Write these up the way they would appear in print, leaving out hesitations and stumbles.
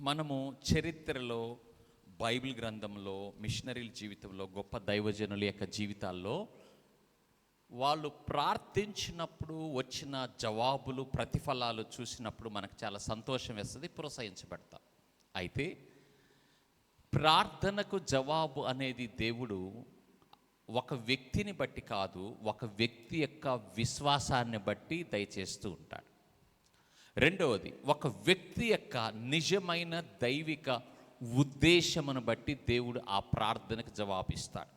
మనము చరిత్రలో, బైబిల్ గ్రంథంలో, మిషనరీల జీవితంలో, గొప్ప దైవజనుల యొక్క జీవితాల్లో వాళ్ళు ప్రార్థించినప్పుడు వచ్చిన జవాబులు, ప్రతిఫలాలు చూసినప్పుడు మనకు చాలా సంతోషం వేస్తుంది, ప్రోత్సహించబడతాం. అయితే ప్రార్థనకు జవాబు అనేది దేవుడు ఒక వ్యక్తిని బట్టి కాదు, ఒక వ్యక్తి యొక్క విశ్వాసాన్ని బట్టి దయచేస్తూ ఉంటాడు. రెండవది, ఒక వ్యక్తి యొక్క నిజమైన దైవిక ఉద్దేశమును బట్టి దేవుడు ఆ ప్రార్థనకు జవాబిస్తాడు.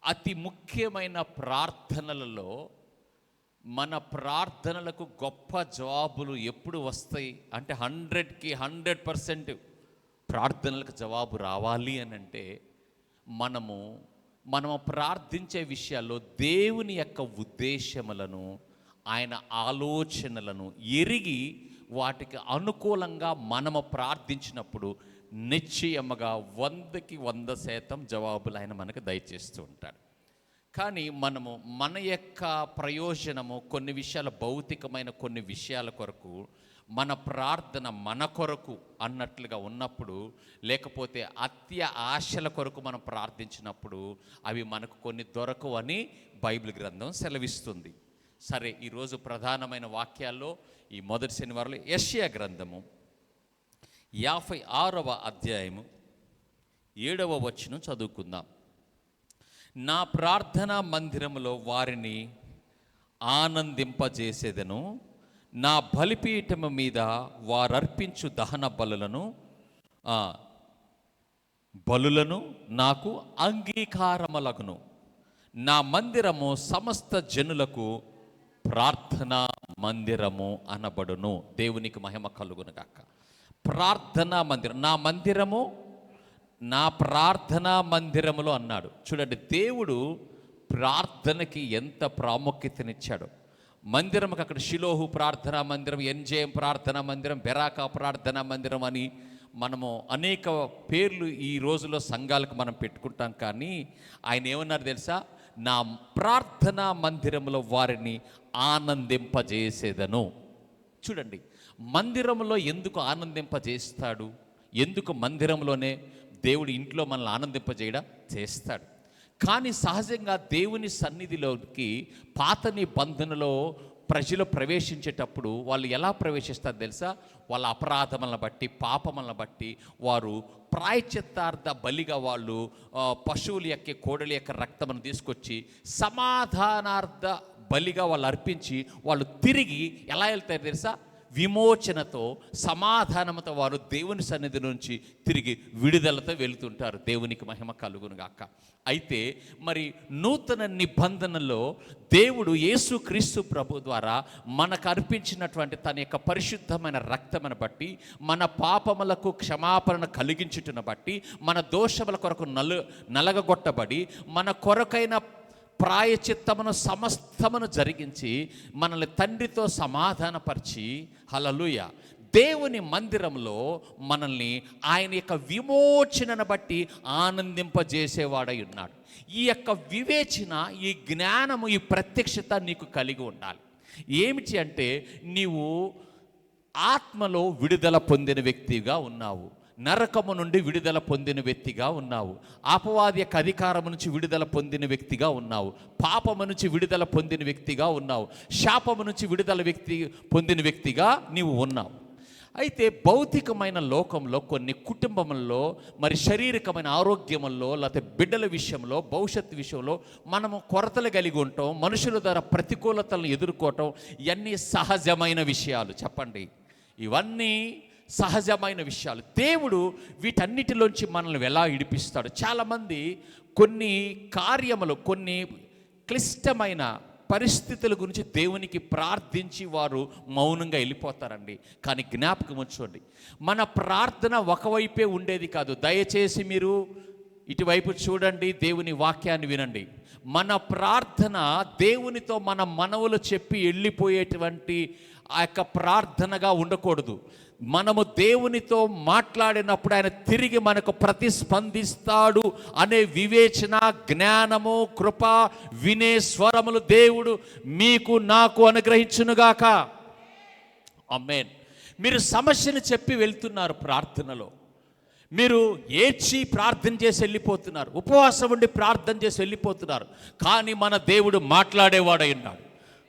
అతి ముఖ్యమైన ప్రార్థనలలో మన ప్రార్థనలకు గొప్ప జవాబులు ఎప్పుడు వస్తాయి అంటే 100కి 100% ప్రార్థనలకు జవాబు రావాలి అని అంటే మనము ప్రార్థించే విషయాల్లో దేవుని యొక్క ఉద్దేశములను, ఆయన ఆలోచనలను ఎరిగి వాటికి అనుకూలంగా మనము ప్రార్థించినప్పుడు నిశ్చయముగా 100కి 100% జవాబులు ఆయన మనకు దయచేస్తూ ఉంటాడు. కానీ మనము మన యొక్క ప్రయోజనము కొన్ని విషయాల, భౌతికమైన కొన్ని విషయాల కొరకు మన ప్రార్థన మన కొరకు అన్నట్లుగా ఉన్నప్పుడు, లేకపోతే అత్య ఆశల కొరకు మనం ప్రార్థించినప్పుడు అవి మనకు కొన్ని దొరకవని బైబిల్ గ్రంథం సెలవిస్తుంది. సరే, ఈరోజు ప్రధానమైన వాక్యాల్లో ఈ మొదటి శనివారంలో యెషయా గ్రంథము 56వ అధ్యాయము 7వ వచనం చదువుకుందాం. నా ప్రార్థనా మందిరములో వారిని ఆనందింపజేసేదను, నా బలిపీఠము మీద వారర్పించు దహన బలులను నాకు అంగీకారములగును. నా మందిరము సమస్త జనులకు ప్రార్థనా మందిరము అనబడును. దేవునికి మహిమ కలుగును గాక. ప్రార్థనా మందిరం, నా ప్రార్థనా మందిరములో అన్నాడు. చూడండి, దేవుడు ప్రార్థనకి ఎంత ప్రాముఖ్యతనిచ్చాడు. మందిరంకి అక్కడ షిలోహు ప్రార్థనా మందిరం, ఎన్జేఎం ప్రార్థనా మందిరం, బెరాకా ప్రార్థనా మందిరం అని మనము అనేక పేర్లు ఈ రోజుల్లో సంఘాలకు మనం పెట్టుకుంటాం. కానీ ఆయన ఏమన్నారు తెలుసా? నా ప్రార్థనా మందిరంలో వారిని ఆనందింపజేసేదను. చూడండి, మందిరంలో ఎందుకు ఆనందింపజేస్తాడు? ఎందుకు మందిరంలోనే దేవుడు ఇంట్లో మనల్ని ఆనందింపజేయడం చేస్తాడు. కానీ సహజంగా దేవుని సన్నిధిలోకి పాత నిబంధనలో ప్రజలు ప్రవేశించేటప్పుడు వాళ్ళు ఎలా ప్రవేశిస్తారు తెలుసా? వాళ్ళ అపరాధములను బట్టి, పాపములను బట్టి వారు ప్రాయశ్చిత్తార్థ బలిగా వాళ్ళు పశువుల యొక్క, కోడలి యొక్క రక్తమును తీసుకొచ్చి సమాధానార్థ బలిగా వాళ్ళు అర్పించి వాళ్ళు తిరిగి ఎలా వెళ్తారు తెలుసా? విమోచనతో, సమాధానంతో వారు దేవుని సన్నిధి నుంచి తిరిగి విడుదలతో వెళుతుంటారు. దేవునికి మహిమ కలుగును గాక. అయితే మరి నూతన నిబంధనలో దేవుడు యేసుక్రీస్తు ప్రభు ద్వారా మనకు అర్పించినటువంటి తన యొక్క పరిశుద్ధమైన రక్తమును బట్టి, మన పాపములకు క్షమాపణ కలిగించుటను బట్టి, మన దోషముల కొరకు నలగగొట్టబడి, మన కొరకైన ప్రాయచిత్తమును సమస్తమును జరిగించి మనల్ని తండ్రితో సమాధానపరిచి, హల్లెలూయా, దేవుని మందిరంలో మనల్ని ఆయన యొక్క విమోచనను బట్టి ఆనందింపజేసేవాడై ఉన్నాడు. ఈ యొక్క వివేచన, ఈ జ్ఞానము, ఈ ప్రత్యక్షత నీకు కలిగి ఉండాలి. ఏమిటి అంటే, నీవు ఆత్మలో విడుదల పొందిన వ్యక్తిగా ఉన్నావు, నరకము నుండి విడుదల పొందిన వ్యక్తిగా ఉన్నావు, అపవాది యొక్క అధికారము నుంచి విడుదల పొందిన వ్యక్తిగా ఉన్నావు, పాపము నుంచి విడుదల పొందిన వ్యక్తిగా ఉన్నావు, శాపము నుంచి విడుదల పొందిన వ్యక్తిగా నీవు ఉన్నావు. అయితే భౌతికమైన లోకంలో, కొన్ని కుటుంబంలో, మరి శారీరకమైన ఆరోగ్యముల్లో, లేకపోతే బిడ్డల విషయంలో, భవిష్యత్తు విషయంలో మనము కొరతలు కలిగి ఉంటాం. మనుషుల ద్వారా ప్రతికూలతలను ఎదుర్కోవటం ఇవన్నీ సహజమైన విషయాలు. చెప్పండి, ఇవన్నీ సహజమైన విషయాలు. దేవుడు వీటన్నిటిలోంచి మనల్ని ఎలా విడిపిస్తాడు? చాలామంది కొన్ని కార్యములు, కొన్ని క్లిష్టమైన పరిస్థితుల గురించి దేవునికి ప్రార్థించి వారు మౌనంగా వెళ్ళిపోతారండి. కానీ జ్ఞాపకం ఉంచుకోండి, మన ప్రార్థన ఒకవైపే ఉండేది కాదు. దయచేసి మీరు ఇటువైపు చూడండి, దేవుని వాక్యాన్ని వినండి. మన ప్రార్థన దేవునితో మన మనవులు చెప్పి వెళ్ళిపోయేటువంటి ఆ యొక్క ప్రార్థనగా ఉండకూడదు. మనము దేవునితో మాట్లాడినప్పుడు ఆయన తిరిగి మనకు ప్రతిస్పందిస్తాడు అనే వివేచన, జ్ఞానము, కృప, వినే స్వరములు దేవుడు మీకు నాకు అనుగ్రహించునుగాక. ఆమేన్. మీరు సమస్యను చెప్పి వెళ్తున్నారు ప్రార్థనలో, మీరు ఏడ్చి ప్రార్థన చేసి వెళ్ళిపోతున్నారు, ఉపవాసం ఉండి ప్రార్థన చేసి వెళ్ళిపోతున్నారు. కానీ మన దేవుడు మాట్లాడేవాడై ఉన్నాడు.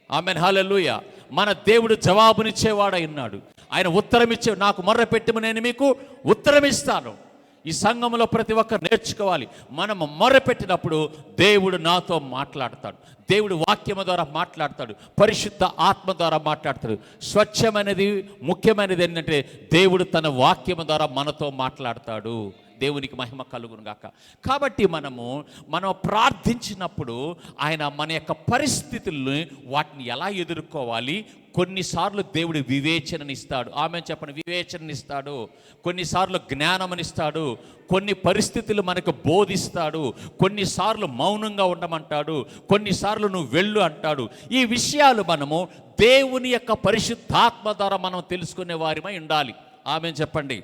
ఆమేన్, హల్లెలూయా. మన దేవుడు జవాబునిచ్చేవాడై ఉన్నాడు. ఆయన ఉత్తరం ఇచ్చే, నాకు మొర్ర పెట్టిన నేను మీకు ఉత్తరం ఇస్తాను. ఈ సంఘంలో ప్రతి ఒక్కరు నేర్చుకోవాలి. మనం మొర్రపెట్టినప్పుడు దేవుడు నాతో మాట్లాడతాడు, దేవుడు వాక్యము ద్వారా మాట్లాడతాడు, పరిశుద్ధ ఆత్మ ద్వారా మాట్లాడతాడు. స్వచ్ఛమైనది ముఖ్యమైనది ఏంటంటే దేవుడు తన వాక్యము ద్వారా మనతో మాట్లాడతాడు. దేవునికి మహిమ కలుగును గాక. కాబట్టి మనం ప్రార్థించినప్పుడు ఆయన మన యొక్క పరిస్థితుల్ని వాటిని ఎలా ఎదుర్కోవాలి, కొన్నిసార్లు దేవుడు వివేచననిస్తాడు. ఆమె చెప్పండి, వివేచననిస్తాడు. కొన్నిసార్లు జ్ఞానమనిస్తాడు. కొన్ని పరిస్థితులు మనకు బోధిస్తాడు. కొన్నిసార్లు మౌనంగా ఉండమంటాడు. కొన్నిసార్లు నువ్వు వెళ్ళు అంటాడు. ఈ విషయాలు మనము దేవుని యొక్క పరిశుద్ధాత్మ ద్వారా మనం తెలుసుకునే వారిమై ఉండాలి. ఆమె చెప్పండి,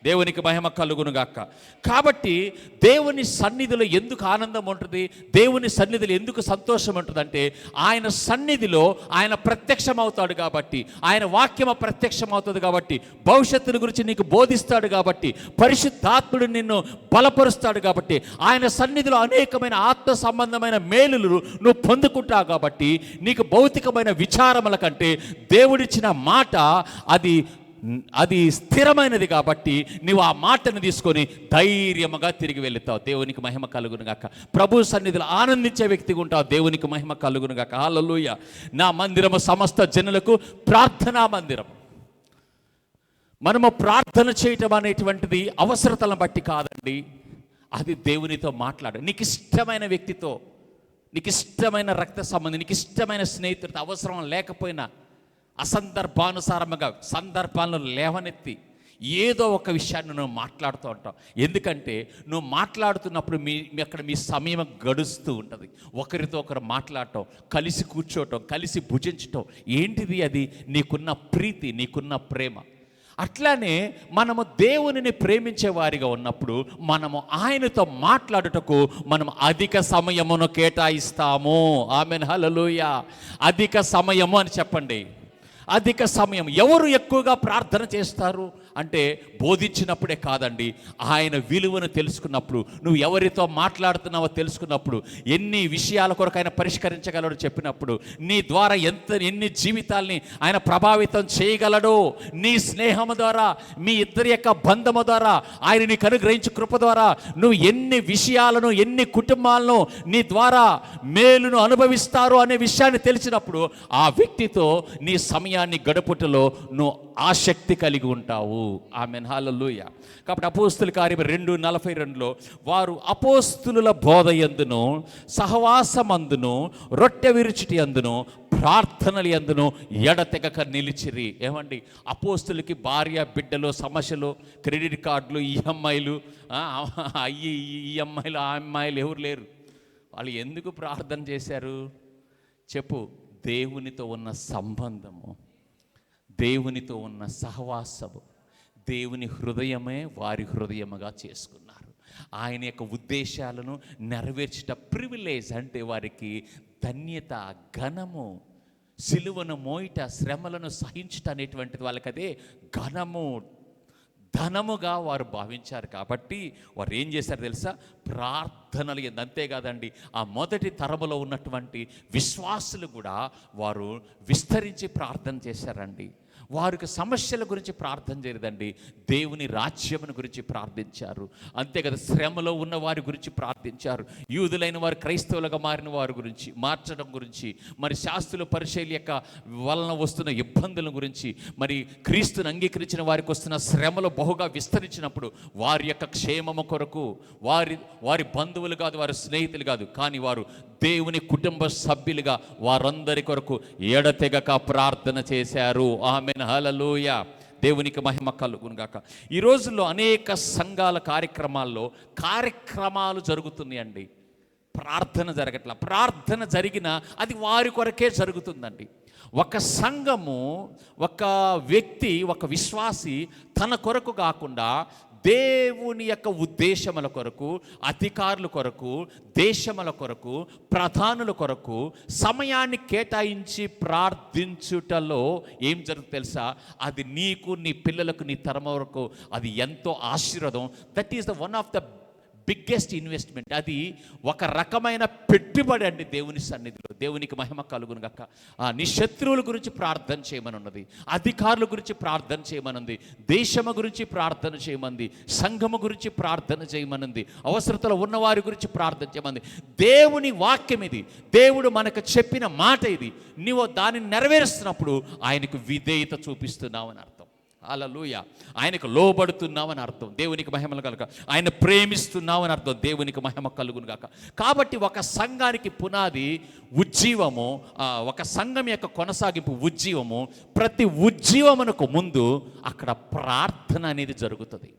దేవునికి మహిమ కలుగునుగాక. కాబట్టి దేవుని సన్నిధిలో ఎందుకు ఆనందం ఉంటుంది, దేవుని సన్నిధిలో ఎందుకు సంతోషం ఉంటుందంటే ఆయన సన్నిధిలో ఆయన ప్రత్యక్షం అవుతాడు కాబట్టి, ఆయన వాక్యం ప్రత్యక్షం అవుతుంది కాబట్టి, భవిష్యత్తుల గురించి నీకు బోధిస్తాడు కాబట్టి, పరిశుద్ధాత్ముడు నిన్ను బలపరుస్తాడు కాబట్టి, ఆయన సన్నిధిలో అనేకమైన ఆత్మ సంబంధమైన మేలులు నువ్వు పొందుకుంటావు కాబట్టి, నీకు భౌతికమైన విచారముల కంటే దేవుడిచ్చిన మాట అది స్థిరమైనది కాబట్టి నువ్వు ఆ మాటను తీసుకొని ధైర్యముగా తిరిగి వెళుతావు. దేవునికి మహిమ కలుగునుగాక. ప్రభు సన్నిధిలో ఆనందించే వ్యక్తిగా ఉంటావు. దేవునికి మహిమ కలుగునుగాక. హల్లెలూయా. నా మందిరము సమస్త జనులకు ప్రార్థనా మందిరం. మనము ప్రార్థన చేయటం అనేటువంటిది అవసరతలను బట్టి కాదండి, అది దేవునితో మాట్లాడు. నీకు ఇష్టమైన వ్యక్తితో, నీకు ఇష్టమైన రక్త సంబంధం, నీకు ఇష్టమైన స్నేహితుడితో అవసరం లేకపోయినా అసందర్భానుసారముగా సందర్భాలను లేవనెత్తి ఏదో ఒక విషయాన్ని నువ్వు మాట్లాడుతూ ఉంటావు. ఎందుకంటే నువ్వు మాట్లాడుతున్నప్పుడు అక్కడ మీ సమయం గడుస్తూ ఉంటుంది. ఒకరితో ఒకరు మాట్లాడటం, కలిసి కూర్చోవటం, కలిసి భుజించటం, ఏంటిది అది? నీకున్న ప్రీతి, నీకున్న ప్రేమ. అట్లానే మనము దేవునిని ప్రేమించే వారిగా ఉన్నప్పుడు మనము ఆయనతో మాట్లాడుటకు మనం అధిక సమయమును కేటాయిస్తాము. ఆమేన్, హల్లెలూయా. అధిక సమయము అని చెప్పండి. అధిక సమయం. ఎవరు ఎక్కువగా ప్రార్థన చేస్తారు అంటే బోధించినప్పుడే కాదండి, ఆయన విలువను తెలుసుకున్నప్పుడు, నువ్వు ఎవరితో మాట్లాడుతున్నావో తెలుసుకున్నప్పుడు, ఎన్ని విషయాల కొరకు ఆయన పరిష్కరించగలడో చెప్పినప్పుడు, నీ ద్వారా ఎన్ని జీవితాల్ని ఆయన ప్రభావితం చేయగలడో, నీ స్నేహము ద్వారా, మీ ఇద్దరి యొక్క బంధము ద్వారా, ఆయన నీకు అనుగ్రహించు కృప ద్వారా నువ్వు ఎన్ని విషయాలను, ఎన్ని కుటుంబాలను నీ ద్వారా మేలును అనుభవిస్తారు అనే విషయాన్ని తెలిసినప్పుడు ఆ వ్యక్తితో నీ సమయాన్ని గడుపుటలో నువ్వు ఆసక్తి కలిగి ఉంటావు. ఆమేన్, హల్లెలూయా. కాబట్టి అపోస్తుల కార్యం 2:42 వారు అపోస్తుల బోధ యందును, సహవాసమందును, రొట్టె విరుచుటి అందును, ప్రార్థనలు యందును ఎడతెగక నిలిచిరి. ఏమండి, అపోస్తులకి భార్య బిడ్డలు సమస్యలు, క్రెడిట్ కార్డులు, ఈఎంఐలు, ఈఎంఐలు, ఆ అమ్మాయిలు ఎవరు లేరు. వాళ్ళు ఎందుకు ప్రార్థన చేశారు చెప్పు? దేవునితో ఉన్న సంబంధము, దేవునితో ఉన్న సహవాసము, దేవుని హృదయమే వారి హృదయముగా చేసుకున్నారు. ఆయన యొక్క ఉద్దేశాలను నెరవేర్చట ప్రివిలేజ్, అంటే వారికి ధన్యత, ఘనము. సిలువను మోయిట, శ్రమలను సహించట అనేటువంటిది వాళ్ళకి అదే ఘనము, ధనముగా వారు భావించారు. కాబట్టి వారు ఏం చేశారు తెలుసా? ప్రార్థనలు. అంతేకాదండి, ఆ మొదటి తరములో ఉన్నటువంటి విశ్వాసులు కూడా వారు విస్తరించి ప్రార్థన చేశారండి. వారికి సమస్యల గురించి ప్రార్థన చేయలేదండి, దేవుని రాజ్యమును గురించి ప్రార్థించారు. అంతే కదా, శ్రమలో ఉన్న వారి గురించి ప్రార్థించారు. యూదులైన వారు క్రైస్తవులుగా మారిన వారి గురించి, మార్చడం గురించి, మరి శాస్త్రుల పరిచర్య యొక్క వలన వస్తున్న ఇబ్బందుల గురించి, మరి క్రీస్తుని అంగీకరించిన వారికి వస్తున్న శ్రమలు బహుగా విస్తరించినప్పుడు వారి యొక్క క్షేమము కొరకు, వారి బంధువులు కాదు, వారి స్నేహితులు కాదు, కానీ వారు దేవుని కుటుంబ సభ్యులుగా వారందరి కొరకు ఎడతెగక ప్రార్థన చేశారు. ఆమేన్, హల్లెలూయా. దేవునికి మహిమ కలుగునుగాక. ఈ రోజుల్లో అనేక సంఘాల కార్యక్రమాలు జరుగుతున్నాయండి, ప్రార్థన జరగట్లా. ప్రార్థన జరిగినా అది వారి కొరకే జరుగుతుందండి. ఒక సంఘము, ఒక వ్యక్తి, ఒక విశ్వాసి తన కొరకు కాకుండా దేవుని యొక్క ఉద్దేశముల కొరకు, అధికారుల కొరకు, దేశముల కొరకు, ప్రధానుల కొరకు సమయాన్ని కేటాయించి ప్రార్థించుటలో ఏం జరుగుతుంది తెలుసా? అది నీకు, నీ పిల్లలకు, నీ తరం వరకు అది ఎంతో ఆశీర్వాదం. That is the one of the biggest investment. అది ఒక రకమైన పెట్టుబడి అండి దేవుని సన్నిధిలో. దేవునికి మహిమ కలుగును గాక. నీ శత్రువుల గురించి ప్రార్థన చేయమనున్నది, అధికారుల గురించి ప్రార్థన చేయమనుంది, దేశము గురించి ప్రార్థన చేయమంది, సంఘము గురించి ప్రార్థన చేయమనుంది, అవసరతలో ఉన్నవారి గురించి ప్రార్థన చేయమంది. దేవుని వాక్యం ఇది, దేవుడు మనకు చెప్పిన మాట ఇది. నీవు దానిని నెరవేరుస్తున్నప్పుడు ఆయనకు విధేయత చూపిస్తున్నావని అర్థం. హల్లెలూయా. ఆయనకు లోబడుతున్నావని అర్థం. దేవునికి మహిమలు కలుగ. ఆయన ప్రేమిస్తున్నావని అర్థం. దేవునికి మహిమ కలుగును గాక. కాబట్టి ఒక సంఘానికి పునాది ఉజ్జీవము, ఒక సంఘం యొక్క కొనసాగింపు ఉజ్జీవము. ప్రతి ఉజ్జీవమునకు ముందు అక్కడ ప్రార్థన అనేది జరుగుతుంది.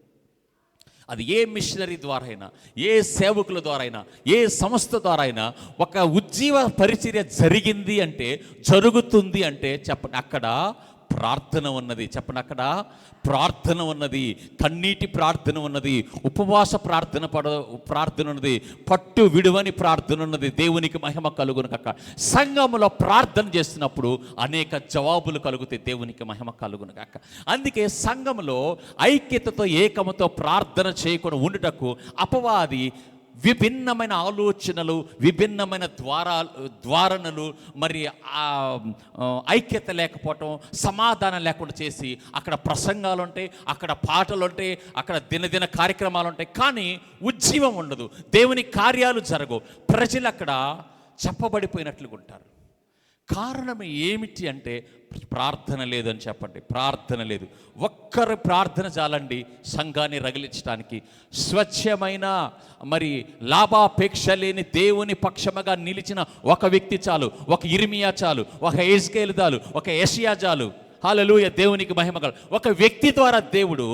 అది ఏ మిషనరీ ద్వారా అయినా, ఏ సేవకుల ద్వారా అయినా, ఏ సంస్థ ద్వారా అయినా ఒక ఉజ్జీవ పరిచర్య జరిగింది అంటే, జరుగుతుంది అంటే చెప్పండి, అక్కడ ప్రార్థన ఉన్నది. చెప్పండి, అక్కడ ప్రార్థన ఉన్నది, కన్నీటి ప్రార్థన ఉన్నది, ఉపవాస ప్రార్థన ఉన్నది, పట్టు విడువని ప్రార్థన ఉన్నది. దేవునికి మహిమ కలుగును కాక. సంఘములో ప్రార్థన చేస్తున్నప్పుడు అనేక జవాబులు కలుగుతాయి. దేవునికి మహిమ కలుగును కాక. అందుకే సంఘములో ఐక్యతతో, ఏకముతో ప్రార్థన చేయకుండా ఉండుటకు అపవాది విభిన్నమైన ఆలోచనలు, విభిన్నమైన ద్వారణలు, మరి ఐక్యత లేకపోవటం, సమాధానం లేకుండా చేసి అక్కడ ప్రసంగాలు ఉంటాయి, అక్కడ పాటలు ఉంటాయి, అక్కడ దినదిన కార్యక్రమాలు ఉంటాయి, కానీ ఉజ్జీవం ఉండదు, దేవుని కార్యాలు జరగవు, ప్రజలు అక్కడ చెప్పబడిపోయినట్లుగా ఉంటారు. కారణం ఏమిటి అంటే ప్రార్థన లేదని చెప్పండి. ప్రార్థన లేదు. ఒక్కరు ప్రార్థన చాలండి సంఘాన్ని రగిలించడానికి. స్వచ్ఛమైన, మరి లాభాపేక్ష లేని దేవుని పక్షముగా నిలిచిన ఒక వ్యక్తి చాలు, ఒక ఇర్మియా చాలు, ఒక ఎజ్కేలు చాలు, ఒక యెషయా చాలు. హల్లెలూయా. దేవునికి మహిమ కలుగు. ఒక వ్యక్తి ద్వారా దేవుడు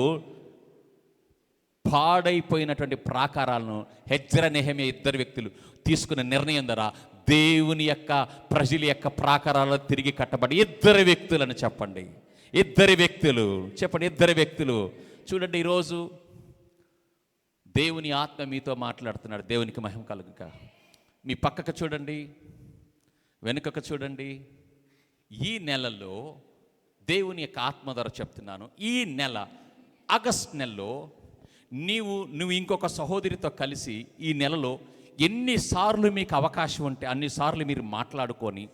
పాడైపోయినటువంటి ప్రాకారాలను హెజ్రా, నెహెమియా ఇద్దరు వ్యక్తులు తీసుకున్న నిర్ణయం ద్వారా దేవుని యొక్క ప్రజల యొక్క ప్రాకారాలను తిరిగి కట్టబడి ఇద్దరు వ్యక్తులను చెప్పండి. ఇద్దరు వ్యక్తులు చెప్పండి. ఇద్దరు వ్యక్తులు. చూడండి, ఈరోజు దేవుని ఆత్మ మీతో మాట్లాడుతున్నాడు. దేవునికి మహిమ కలుగుక. మీ పక్కకు చూడండి, వెనుకకు చూడండి. ఈ నెలలో దేవుని యొక్క ఆత్మ ద్వారా చెప్తున్నాను, ఈ నెల ఆగస్ట్ నెలలో నువ్వు ఇంకొక సహోదరితో కలిసి ఈ నెలలో ఎన్నిసార్లు మీకు అవకాశం ఉంటే అన్నిసార్లు మీరు మాట్లాడుకొని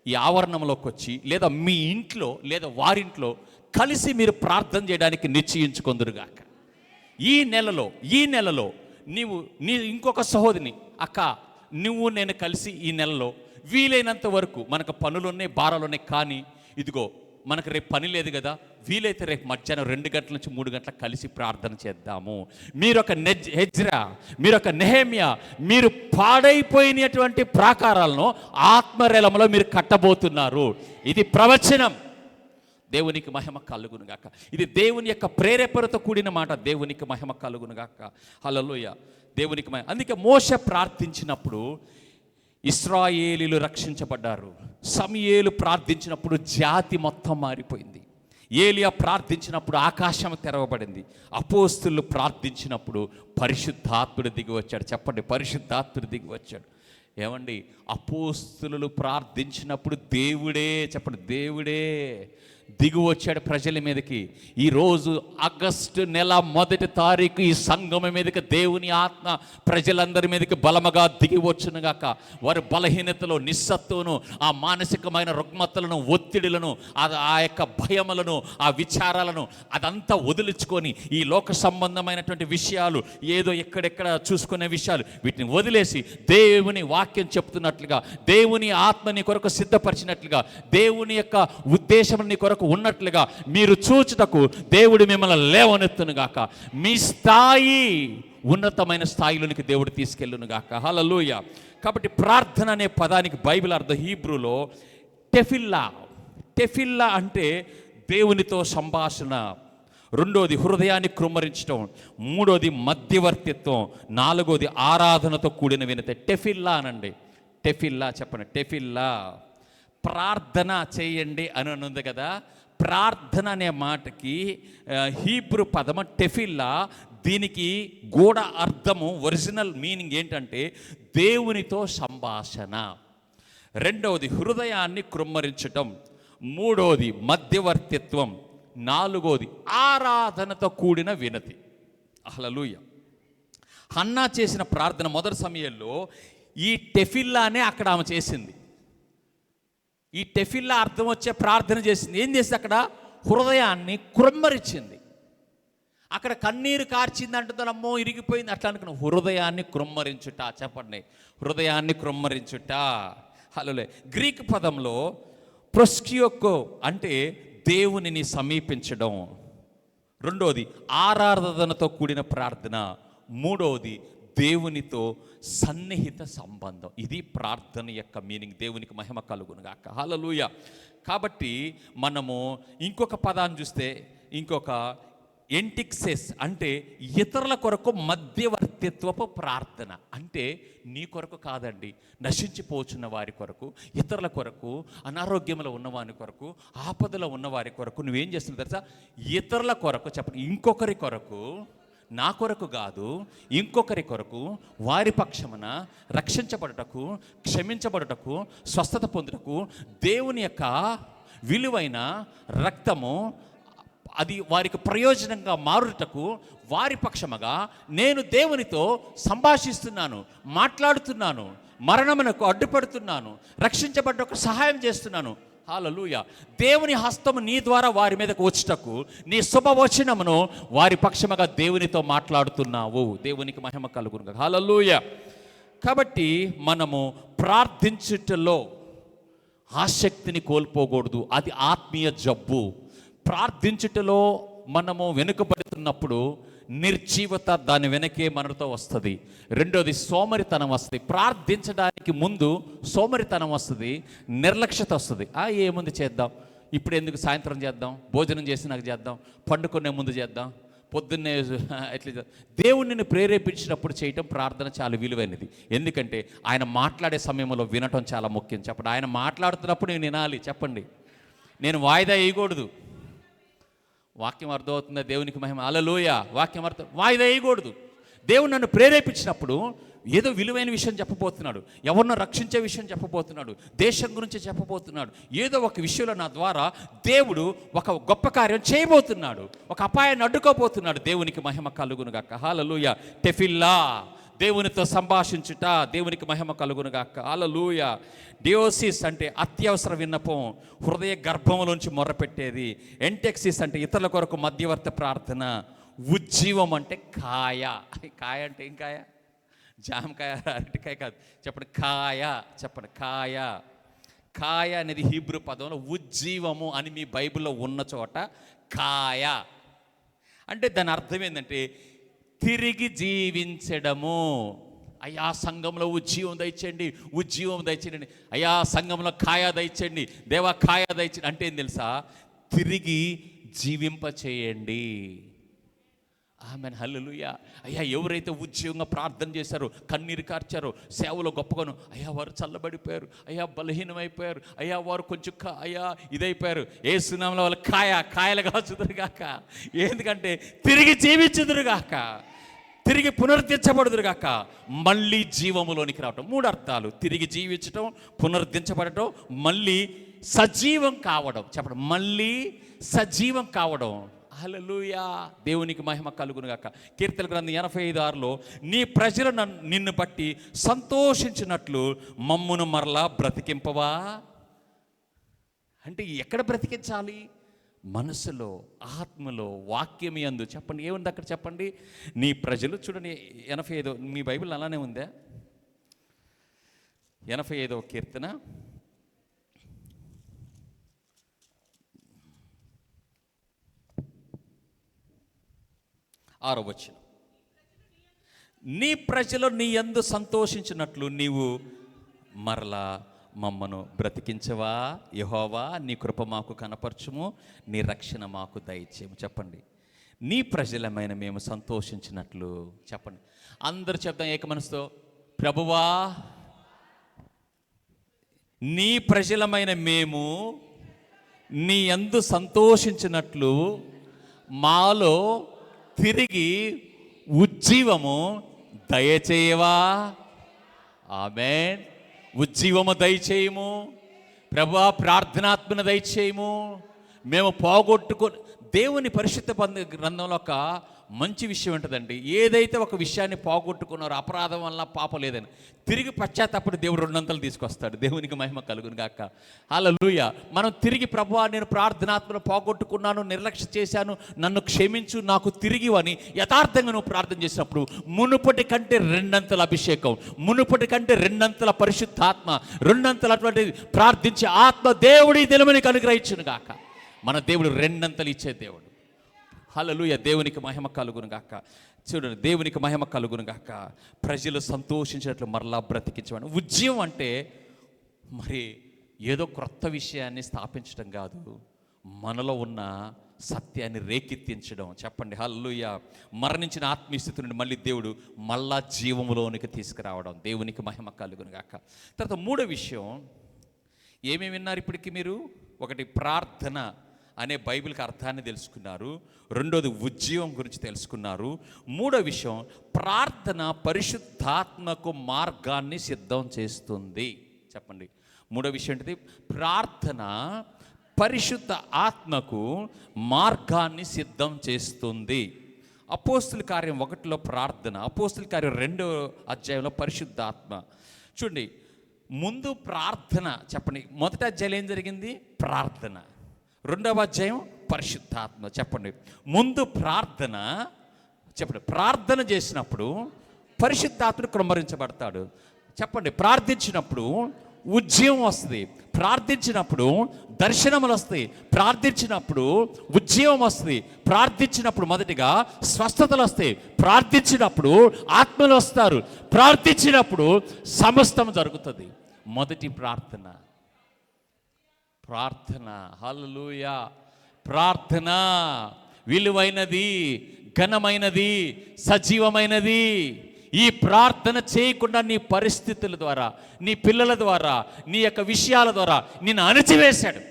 ఈ ఆవరణంలోకి వచ్చి, లేదా మీ ఇంట్లో లేదా వారింట్లో కలిసి మీరు ప్రార్థన చేయడానికి నిశ్చయించుకొందురుగాక. ఈ నెలలో నీ ఇంకొక సహోదరిని, అక్క నువ్వు నేను కలిసి ఈ నెలలో వీలైనంత వరకు, మనకు పనులున్నాయి, బారాలున్నాయి, కానీ ఇదిగో మనకు రేపు పని లేదు కదా, వీలైతే రేపు మధ్యాహ్నం 2 గంటల నుంచి 3 గంటలకు కలిసి ప్రార్థన చేద్దాము. మీరొక హెజ్రా, మీరొక నెహెమియా, మీరు పాడైపోయినటువంటి ప్రాకారాలను ఆత్మరేలంలో మీరు కట్టబోతున్నారు. ఇది ప్రవచనం. దేవునికి మహిమ కలుగునుగాక. ఇది దేవుని యొక్క ప్రేరేపణతో కూడిన మాట. దేవునికి మహిమ కలుగునుగాక. హల్లెలూయా. దేవునికి మహిమ. అందుకే మోషే ప్రార్థించినప్పుడు ఇశ్రాయేలీయులు రక్షించబడ్డారు. సమూయేలు ప్రార్థించినప్పుడు జాతి మొత్తం మారిపోయింది. ఏలియా ప్రార్థించినప్పుడు ఆకాశం తెరవబడింది. అపోస్తులు ప్రార్థించినప్పుడు పరిశుద్ధాత్ముడు దిగి వచ్చాడు. చెప్పండి, పరిశుద్ధాత్ముడు దిగి వచ్చాడు. ఏమండి, అపోస్తులు ప్రార్థించినప్పుడు దేవుడే, చెప్పండి, దేవుడే దిగి వచ్చాడు ప్రజల మీదకి. ఈరోజు ఆగస్టు నెల 1వ తారీఖు ఈ సంఘం మీదకి దేవుని ఆత్మ ప్రజలందరి మీదకి బలముగా దిగి వచ్చునుగాక. వారి బలహీనతలో, నిస్సత్తును, ఆ మానసికమైన రుగ్మతలను, ఒత్తిడులను, ఆ యొక్క భయములను, ఆ విచారాలను అదంతా వదిలించుకొని ఈ లోక సంబంధమైనటువంటి విషయాలు, ఏదో ఎక్కడెక్కడ చూసుకునే విషయాలు, వీటిని వదిలేసి దేవుని వాక్యం చెప్తున్నట్లుగా, దేవుని ఆత్మని కొరకు సిద్ధపరిచినట్లుగా, దేవుని యొక్క ఉద్దేశం నీ కొరకు ఉన్నట్లుగా మీరు చూచుటకు దేవుడు మిమ్మల్ని లేవనెత్తునుగాక. మీ స్థాయి ఉన్నతమైన స్థాయిలోనికి దేవుడు తీసుకెళ్ళునుగాక. హల్లెలూయా. కాబట్టి ప్రార్థన అనే పదానికి బైబిల్ అర్థం హీబ్రూలో టెఫిల్లా అంటే దేవునితో సంభాషణ. 2వది హృదయాన్ని కృమ్మరించడం. 3వది మధ్యవర్తిత్వం. 4వది ఆరాధనతో కూడిన వినతే. టెఫిల్లా అనండి. టెఫిల్లా చెప్పండి. టెఫిల్లా. ప్రార్థన చేయండి అని ఉంది కదా. ప్రార్థన అనే మాటకి హీబ్రూ పదము టెఫిల్లా. దీనికి గూఢ అర్థము, ఒరిజినల్ మీనింగ్ ఏంటంటే దేవునితో సంభాషణ. రెండవది హృదయాన్ని కృమ్మరించటం. మూడవది మధ్యవర్తిత్వం. నాలుగవది ఆరాధనతో కూడిన వినతి. హల్లెలూయా. హన్నా చేసిన ప్రార్థన మొదటి సమయంలో ఈ టెఫిల్లానే అక్కడ ఆమె చేసింది. ఈ టెఫిల్లా అర్థం వచ్చే ప్రార్థన చేసింది. ఏం చేసింది? అక్కడ హృదయాన్ని కృమ్మరించింది. అక్కడ కన్నీరు కార్చింది అంటుందమ్మో ఇరిగిపోయింది అట్లా అనుకున్న. హృదయాన్ని కృమ్మరించుట. చెప్పండి, హృదయాన్ని కృమ్మరించుట. హల్లెలూయా. గ్రీక్ పదంలో ప్రొస్కియోకో అంటే దేవునిని సమీపించడం. రెండోది ఆరాధనతో కూడిన ప్రార్థన. మూడవది దేవునితో సన్నిహిత సంబంధం. ఇది ప్రార్థన యొక్క మీనింగ్. దేవునికి మహిమ కలుగునుగాక. హల్లెలూయా. కాబట్టి మనము ఇంకొక పదాన్ని చూస్తే, ఇంకొక ఎంటిక్సెస్ అంటే ఇతరుల కొరకు మధ్యవర్తిత్వపు ప్రార్థన. అంటే నీ కొరకు కాదండి, నశించిపోచున్న వారి కొరకు, ఇతరుల కొరకు, అనారోగ్యంలో ఉన్నవారి కొరకు, ఆపదలో ఉన్నవారి కొరకు నువ్వేం చేస్తున్నావు తెలుసా? ఇతరుల కొరకు. చెప్పండి, ఇంకొకరి కొరకు, నా కొరకు కాదు, ఇంకొకరి కొరకు, వారి పక్షమున రక్షించబడుటకు, క్షమించబడుటకు, స్వస్థత పొందుటకు, దేవుని యొక్క విలువైన రక్తము అది వారికి ప్రయోజనంగా మారుటకు, వారి పక్షముగా నేను దేవునితో సంభాషిస్తున్నాను, మాట్లాడుతున్నాను, మరణమునకు అడ్డుపడుతున్నాను, రక్షించబడ్డకు సహాయం చేస్తున్నాను. హల్లెలూయా. దేవుని హస్తము నీ ద్వారా వారి మీదకు వచ్చుటకు, నీ శుభవచనమును వారి పక్షముగా దేవునితో మాట్లాడుతున్నావు. దేవునికి మహిమ కలుగును. హల్లెలూయా. కాబట్టి మనము ప్రార్థించుటలో ఆసక్తిని కోల్పోకూడదు. అది ఆత్మీయ జబ్బు. ప్రార్థించుటలో మనము వెనుకబడుతున్నప్పుడు నిర్జీవత దాని వెనకే మనతో వస్తుంది. రెండోది సోమరితనం వస్తుంది. ప్రార్థించడానికి ముందు సోమరితనం వస్తుంది, నిర్లక్ష్యత వస్తుంది. ఏముంది చేద్దాం, ఇప్పుడు ఎందుకు, సాయంత్రం చేద్దాం, భోజనం చేసినాక చేద్దాం, పండుకునే ముందు చేద్దాం, పొద్దున్నే ఎట్లా. దేవుణ్ణి ప్రేరేపించినప్పుడు చేయటం ప్రార్థన చాలా విలువైనది. ఎందుకంటే ఆయన మాట్లాడే సమయంలో వినటం చాలా ముఖ్యం. చెప్పండి, ఆయన మాట్లాడుతున్నప్పుడు నేను వినాలి. చెప్పండి, నేను వాయిదా వేయకూడదు. వాక్యం అర్థమవుతుందా? దేవునికి మహిమ. హల్లెలూయా. వాక్యం అర్థం, వాయిదా వేయకూడదు. దేవుడు నన్ను ప్రేరేపించినప్పుడు ఏదో విలువైన విషయం చెప్పబోతున్నాడు, ఎవరినో రక్షించే విషయం చెప్పబోతున్నాడు, దేశం గురించి చెప్పబోతున్నాడు, ఏదో ఒక విషయంలో నా ద్వారా దేవుడు ఒక గొప్ప కార్యం చేయబోతున్నాడు, ఒక అపాయాన్ని అడ్డుకోబోతున్నాడు. దేవునికి మహిమ కలుగునుగాక. హల్లెలూయా. టెఫిల్లా, దేవునితో సంభాషించుట. దేవునికి మహిమ కలుగునుగాక. హల్లెలూయా. డియోసిస్ అంటే అత్యవసర విన్నపం, హృదయ గర్భంలోంచి మొర్రపెట్టేది. ఎంటెక్సిస్ అంటే ఇతరుల కొరకు మధ్యవర్తి ప్రార్థన. ఉజ్జీవం అంటే కాయ. కాయ అంటే ఏం కాయ? జామకాయ, అరటికాయ కాదు. చెప్పండి, కాయ. చెప్పండి, కాయ. కాయ అనేది హీబ్రూ పదంలో ఉజ్జీవము అని మీ బైబిల్లో ఉన్న చోట కాయ అంటే దాని అర్థం ఏంటంటే తిరిగి జీవించడము. అయ్యా సంఘంలో ఉజ్జీవం దయచేయండి, ఉజ్జీవం దయచేయండి. అయ్యా సంఘంలో కాయ దయచేయండి, దేవా కాయ దయచేయండి అంటే ఏం తెలుసా? తిరిగి జీవింపచేయండి. ఆమెన్. హల్లెలూయా. అయ్యా ఎవరైతే ఉద్యోగంగా ప్రార్థన చేశారో, కన్నీరు కార్చారో, సేవలో గొప్పగాను, అయ్యా వారు చల్లబడిపోయారు, అయ్యా బలహీనమైపోయారు, అయ్యా వారు కొంచెం అయ్యా ఇదైపోయారు, యేసు నామములో వాళ్ళు కాయలుగా చుదురుగాక. ఎందుకంటే తిరిగి జీవించుదురుగాక, తిరిగి పునరుద్ధరించబడుదురుగాక, మళ్ళీ జీవములోనికి రావటం. 3 అర్థాలు: తిరిగి జీవించటం, పునరుద్ధరించబడటం, మళ్ళీ సజీవం కావడం. చెప్పడం, మళ్ళీ సజీవం కావడం. హల్లెలూయా. దేవునికి మహిమ కలుగునుగాక. కీర్తన గ్రంథం 85:6లో నీ ప్రజలు నిన్ను బట్టి సంతోషించినట్లు మమ్మును మరలా బ్రతికింపవా. అంటే ఎక్కడ బ్రతికించాలి? మనసులో, ఆత్మలో, వాక్యం యందు. చెప్పండి, ఏముంది అక్కడ? చెప్పండి, నీ ప్రజలు. చూడండి 85, మీ బైబిల్ అలానే ఉందా? 85వ కీర్తన 6వ వచనం. నీ ప్రజలు నీ యందు సంతోషించినట్లు నీవు మరలా మమ్మను బ్రతికించవా. యెహోవా నీ కృప మాకు కనపరచుము, నీ రక్షణ మాకు దయచేయము. చెప్పండి, నీ ప్రజలమైన మేము సంతోషించినట్లు. చెప్పండి, అందరూ చెప్తాం ఏక మనసుతో, ప్రభువా నీ ప్రజలమైన మేము నీ యందు సంతోషించినట్లు మాలో తిరిగి ఉజ్జీవము దయచేయవా. ఆమేన్. ఉజ్జీవము దయచేయము ప్రభువా, ప్రార్థనాత్మను దయచేయము. మేము పోగొట్టుకొని దేవుని పరిశుద్ధ గ్రంథంలో ఒక మంచి విషయం ఉంటుందండి. ఏదైతే ఒక విషయాన్ని పోగొట్టుకున్నారో, అపరాధం వల్ల పాపం లేదని, తిరిగి పశ్చాత్తాపడి దేవుడు రెండంతలు తీసుకొస్తాడు. దేవునికి మహిమ కలుగును గాక. హల్లెలూయా. మనం తిరిగి ప్రభువా, నేను ప్రార్థనాత్మను పోగొట్టుకున్నాను, నిర్లక్ష్యం చేశాను, నన్ను క్షమించు, నాకు తిరిగి అని యథార్థంగా నువ్వు ప్రార్థన చేసినప్పుడు మునుపటి కంటే రెండంతల అభిషేకం, మునుపటి కంటే రెండంతల పరిశుద్ధాత్మ, రెండంతలటువంటి ప్రార్థించే ఆత్మ దేవుడి దినమనికి అనుగ్రహించును గాక. మన దేవుడు రెండంతలు ఇచ్చే దేవుడు. హల్లెలూయా. దేవునికి మహిమ కలుగును గాక. చూడండి, దేవునికి మహిమ కలుగును గాక. ప్రజలు సంతోషించినట్లు మరలా బ్రతికించమని. ఉజ్జీవం అంటే మరి ఏదో క్రొత్త విషయాన్ని స్థాపించడం కాదు, మనలో ఉన్న సత్యాన్ని రేకెత్తించడం. చెప్పండి హల్లెలూయా. మరణించిన ఆత్మీయ స్థితి నుండి మళ్ళీ దేవుడు మళ్ళా జీవములోనికి తీసుకురావడం. దేవునికి మహిమ కలుగును గాక. తర్వాత మూడో విషయం ఏమేమి విన్నారు ఇప్పటికి మీరు? ఒకటి, ప్రార్థన అనే బైబిల్కి అర్థాన్ని తెలుసుకున్నారు. రెండోది, ఉజ్జీవం గురించి తెలుసుకున్నారు. మూడో విషయం, ప్రార్థన పరిశుద్ధాత్మకు మార్గాన్ని సిద్ధం చేస్తుంది. చెప్పండి, మూడో విషయం ఏంటిది? ప్రార్థన పరిశుద్ధ ఆత్మకు మార్గాన్ని సిద్ధం చేస్తుంది. అపోస్తుల కార్యం 1లో ప్రార్థన, అపోస్తుల కార్యం 2వ అధ్యాయంలో పరిశుద్ధాత్మ. చూడండి, ముందు ప్రార్థన. చెప్పండి, మొదటి అధ్యాయంలో ఏం జరిగింది? ప్రార్థన. 2వ అధ్యాయం పరిశుద్ధాత్మ. చెప్పండి, ముందు ప్రార్థన. చెప్పండి, ప్రార్థన చేసినప్పుడు పరిశుద్ధాత్ముడు కృమ్మరించబడతాడు. చెప్పండి, ప్రార్థించినప్పుడు ఉజ్జీవం వస్తుంది, ప్రార్థించినప్పుడు దర్శనములు వస్తాయి, ప్రార్థించినప్పుడు ఉజ్జీవం వస్తుంది, ప్రార్థించినప్పుడు మొదటిగా స్వస్థతలు వస్తాయి, ప్రార్థించినప్పుడు ఆత్మలు వస్తారు, ప్రార్థించినప్పుడు సమస్తం జరుగుతుంది. మొదటి ప్రార్థన. ప్రార్థన. హల్లెలూయా. ప్రార్థన విలువైనది, ఘనమైనది, సజీవమైనది. ఈ ప్రార్థన చేయకుండా నీ పరిస్థితుల ద్వారా, నీ పిల్లల ద్వారా, నీ యొక్క విషయాల ద్వారా నిన్ను అణచివేశాడు.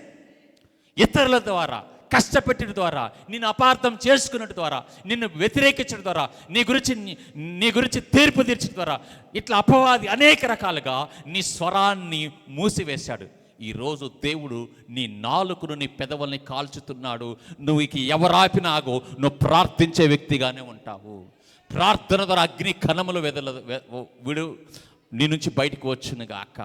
ఇతరుల ద్వారా, కష్టపెట్టడం ద్వారా, నిన్ను అపార్థం చేసుకున్నట్టు ద్వారా, నిన్ను వ్యతిరేకించడం ద్వారా, నీ గురించి తీర్పు తీర్చడం ద్వారా, ఇట్లా అపవాది అనేక రకాలుగా నీ స్వరాన్ని మూసివేశాడు. ఈరోజు దేవుడు నీ నాలుకను, నీ పెదవుల్ని కాల్చుతున్నాడు. నువ్వు ఇక ఎవరాపినాగో నువ్వు ప్రార్థించే వ్యక్తిగానే ఉంటావు. ప్రార్థన ద్వారా అగ్ని కణములు విడు నీ నుంచి బయటకు వచ్చును గాక.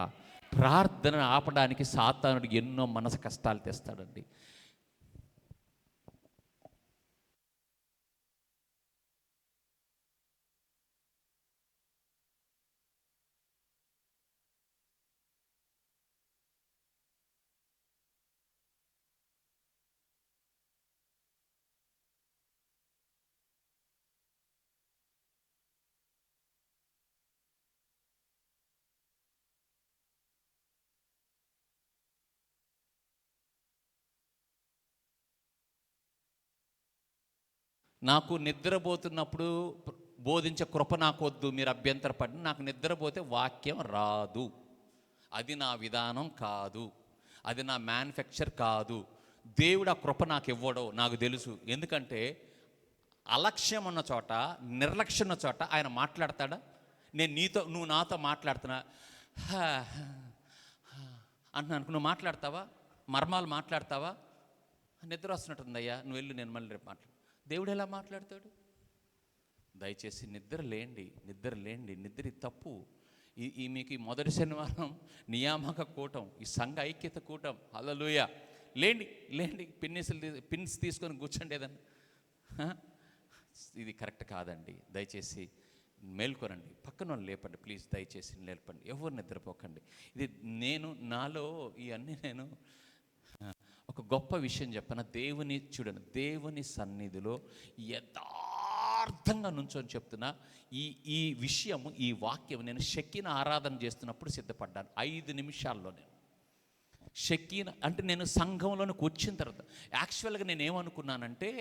ప్రార్థన ఆపడానికి సాతానుడికి ఎన్నో మనసు కష్టాలు తెస్తాడండి. నాకు నిద్రపోతున్నప్పుడు బోధించే కృప నాకు వద్దు, మీరు అభ్యంతరపడి. నాకు నిద్రపోతే వాక్యం రాదు. అది నా విధానం కాదు, అది నా మ్యానుఫ్యాక్చర్ కాదు. దేవుడు ఆ కృప నాకు ఇవ్వడో నాకు తెలుసు. ఎందుకంటే అలక్ష్యం ఉన్న చోట, నిర్లక్ష్యం ఉన్న చోట ఆయన మాట్లాడతాడా? నువ్వు నాతో మాట్లాడుతున్నా అంటున్నాను, నువ్వు మాట్లాడతావా? మర్మాలు మాట్లాడతావా? నిద్ర వస్తున్నట్టుందయ్యా, నువ్వు వెళ్ళు, నేను మళ్ళీ రేపు మాట్లాడు. దేవుడు ఎలా మాట్లాడతాడు? దయచేసి నిద్ర లేండి. నిద్ర తప్పు. మీకు ఈ మొదటి శనివారం నియామక కూటం, ఈ సంఘ ఐక్యత కూటం. హల్లెలూయా. లేండి పిన్స్ తీసుకొని కూర్చోండి ఏదన్నా. ఇది కరెక్ట్ కాదండి. దయచేసి మేల్కొనండి, పక్కన వాళ్ళు లేపండి ప్లీజ్. దయచేసి లేపండి, ఎవరు నిద్రపోకండి. ఇది నాలో ఇవన్నీ నేను ఒక గొప్ప విషయం చెప్పన. చూడండి, దేవుని సన్నిధిలో యథార్థంగా నుంచొని చెప్తున్నా. ఈ విషయము, ఈ వాక్యం నేను షకీన ఆరాధన చేస్తున్నప్పుడు సిద్ధపడ్డాను. 5 నిమిషాల్లో షకీన అంటే నేను సంఘంలోనికి వచ్చిన తర్వాత యాక్చువల్గా నేను ఏమనుకున్నానంటే,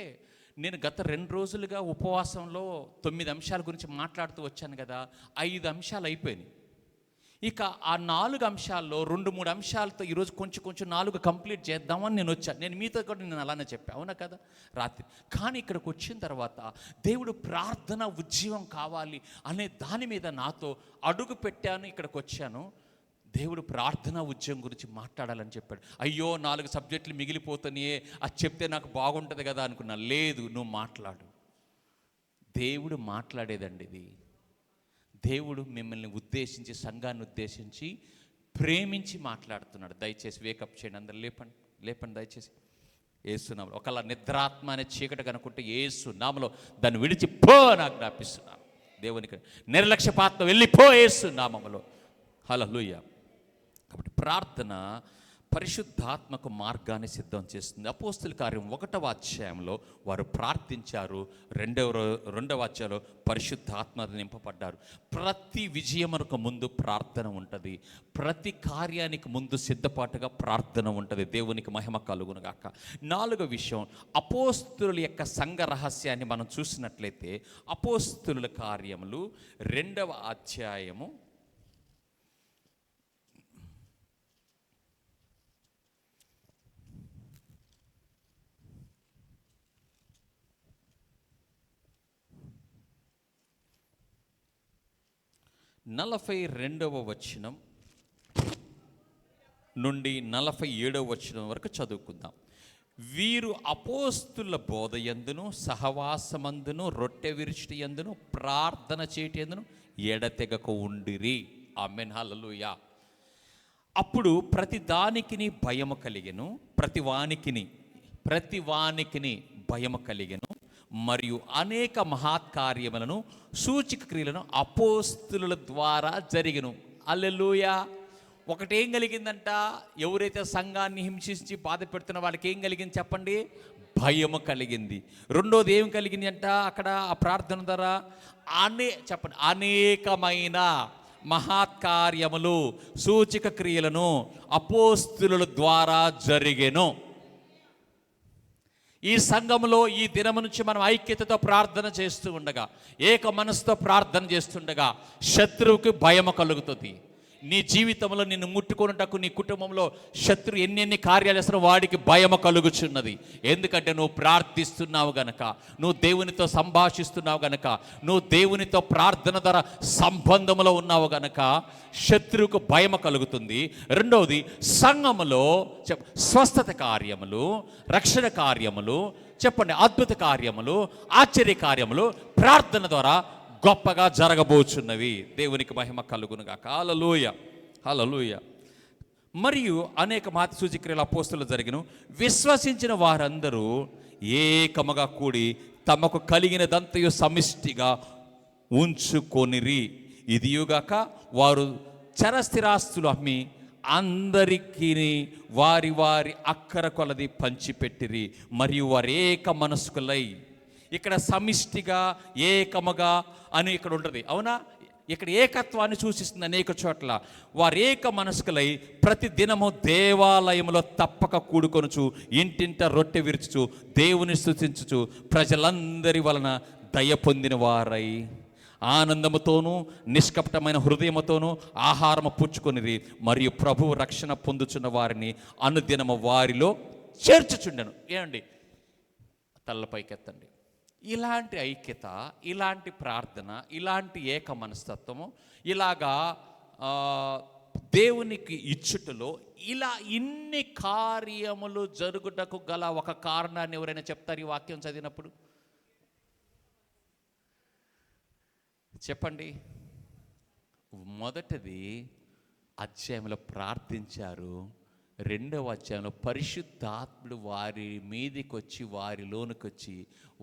నేను గత 2 రోజులుగా ఉపవాసంలో 9 అంశాల గురించి మాట్లాడుతూ వచ్చాను కదా, 5 అంశాలు అయిపోయినాయి. ఇక ఆ 4 అంశాల్లో 2-3 అంశాలతో ఈరోజు కొంచెం కొంచెం 4 కంప్లీట్ చేద్దామని నేను వచ్చాను. నేను మీతో కూడా నేను అలానే చెప్పాను, అవునా కదా, రాత్రి. కానీ ఇక్కడికి వచ్చిన తర్వాత దేవుడు ప్రార్థన ఉజ్జీవం కావాలి అనే దాని మీద నాతో అడుగు పెట్టాను. ఇక్కడికి వచ్చాను. దేవుడు ప్రార్థన ఉద్యమం గురించి మాట్లాడాలని చెప్పాడు. అయ్యో 4 సబ్జెక్టులు మిగిలిపోతున్నాయే, అది చెప్తే నాకు బాగుంటుంది కదా అనుకున్నా. లేదు, నువ్వు మాట్లాడు. దేవుడు మాట్లాడేదండి ఇది. దేవుడు మిమ్మల్ని ఉద్దేశించి, సంఘాన్ని ఉద్దేశించి ప్రేమించి మాట్లాడుతున్నాడు. దయచేసి వేకప్ చేయండి, అందరు లేపండి, లేపండి దయచేసి. ఏసునామలో ఒకళ్ళ నిద్రాత్మ అనే చీకటి కనుకుంటే ఏసునామలో దాన్ని విడిచి పో నాకు జ్ఞాపిస్తున్నాను. దేవునికి నిర్లక్ష్యపాత్ర వెళ్ళిపో ఏసునామములో. హల్లెలూయా. కాబట్టి ప్రార్థన పరిశుద్ధాత్మకు మార్గాన్ని సిద్ధం చేస్తుంది. అపోస్తుల కార్యం 1వ అధ్యాయంలో వారు ప్రార్థించారు. 2వ అధ్యాయంలో పరిశుద్ధాత్మ నింపబడ్డారు. ప్రతి విజయమునకు ముందు ప్రార్థన ఉంటుంది. ప్రతి కార్యానికి ముందు సిద్ధపాటుగా ప్రార్థన ఉంటుంది. దేవునికి మహిమ కలుగునుగాక. 4వ విషయం, అపోస్తుల యొక్క సంఘ రహస్యాన్ని మనం చూసినట్లయితే అపోస్తుల కార్యములు 2వ అధ్యాయము 42వ వచనం నుండి 47వ వచనం వరకు చదువుకుందాం. వీరు అపోస్తుల బోధయందును సహవాసమందును రొట్టె విరుచుట యందును ప్రార్థన చేటి యందును ఎడతెగక ఉండిరి. ఆమేన్, హల్లెలూయా. అప్పుడు ప్రతి దానికిని భయము కలిగెను, ప్రతివానికిని భయము కలిగెను. మరియు అనేక మహత్కార్యములను సూచక క్రియలను అపోస్తుల ద్వారా జరిగెను. హల్లెలూయా. ఒకటేం కలిగిందంట, ఎవరైతే సంఘాన్ని హింసించి బాధ పెడుతున్న వాళ్ళకి ఏం కలిగింది చెప్పండి? భయము కలిగింది. రెండోది ఏం కలిగింది అంట అక్కడ ఆ ప్రార్థన ద్వారా? చెప్పండి, అనేకమైన మహత్కార్యములు సూచక క్రియలను అపోస్తుల ద్వారా జరిగెను. ఈ సంఘంలో ఈ దినము నుంచి మనం ఐక్యతతో ప్రార్థన చేస్తూ ఉండగా, ఏక మనసుతో ప్రార్థన చేస్తుండగా శత్రువుకి భయము కలుగుతుంది. నీ జీవితంలో నిన్ను ముట్టుకొనుటకు నీ కుటుంబంలో శత్రువు ఎన్ని కార్యాలు చేస్తున్నా వాడికి భయము కలుగుచున్నది. ఎందుకంటే నువ్వు ప్రార్థిస్తున్నావు గనక, నువ్వు దేవునితో సంభాషిస్తున్నావు గనక, నువ్వు దేవునితో ప్రార్థన ద్వారా సంబంధంలో ఉన్నావు గనక శత్రువుకు భయము కలుగుతుంది. రెండవది, సంఘములో స్వస్థత కార్యములు, రక్షణ కార్యములు, చెప్పండి అద్భుత కార్యములు, ఆశ్చర్య కార్యములు ప్రార్థన ద్వారా గొప్పగా జరగబోచున్నవి. దేవునికి మహిమ కలుగునుగాక. హల్లెలూయా, హల్లెలూయా. మరియు అనేక మహత్ సూచక్రియలు అపోస్తులు జరిగిన విశ్వసించిన వారందరూ ఏకముగా కూడి తమకు కలిగినదంతయు సమిష్టిగా ఉంచుకొనిరి. ఇదియుగాక వారు చరస్థిరాస్తులు అమ్మి అందరికీ వారి వారి అక్కర కొలది పంచిపెట్టిరి. మరియు వారు ఏక మనస్కులై, ఇక్కడ సమిష్టిగా ఏకముగా అని ఇక్కడ ఉంటుంది, అవునా? ఇక్కడ ఏకత్వాన్ని సూచిస్తుంది అనేక చోట్ల. వారు ఏక మనస్కులై ప్రతి దినము దేవాలయంలో తప్పక కూడుకొనుచు ఇంటింట రొట్టె విరుచుచు దేవుని స్తుతించుచు ప్రజలందరి వలన దయ పొందిన వారై ఆనందముతోనూ నిష్కపటమైన హృదయముతోనూ ఆహారము పుచ్చుకొనిరి. మరియు ప్రభువు రక్షణ పొందుచున్న వారిని అనుదినము వారిలో చేర్చుచుండెను. ఏమండి, తలపైకెత్తండి. ఇలాంటి ఐక్యత, ఇలాంటి ప్రార్థన, ఇలాంటి ఏక మనస్తత్వము, ఇలాగా దేవునికి ఇచ్చుటలో ఇలా ఇన్ని కార్యములు జరుగుటకు గల ఒక కారణాన్ని ఎవరైనా చెప్తారు ఈ వాక్యం చదివినప్పుడు? చెప్పండి. మొదటిది అధ్యాయంలో ప్రార్థించారు. 2వ అధ్యాయంలో పరిశుద్ధాత్ముడు వారి మీదికి వచ్చి, వారిలోనికి వచ్చి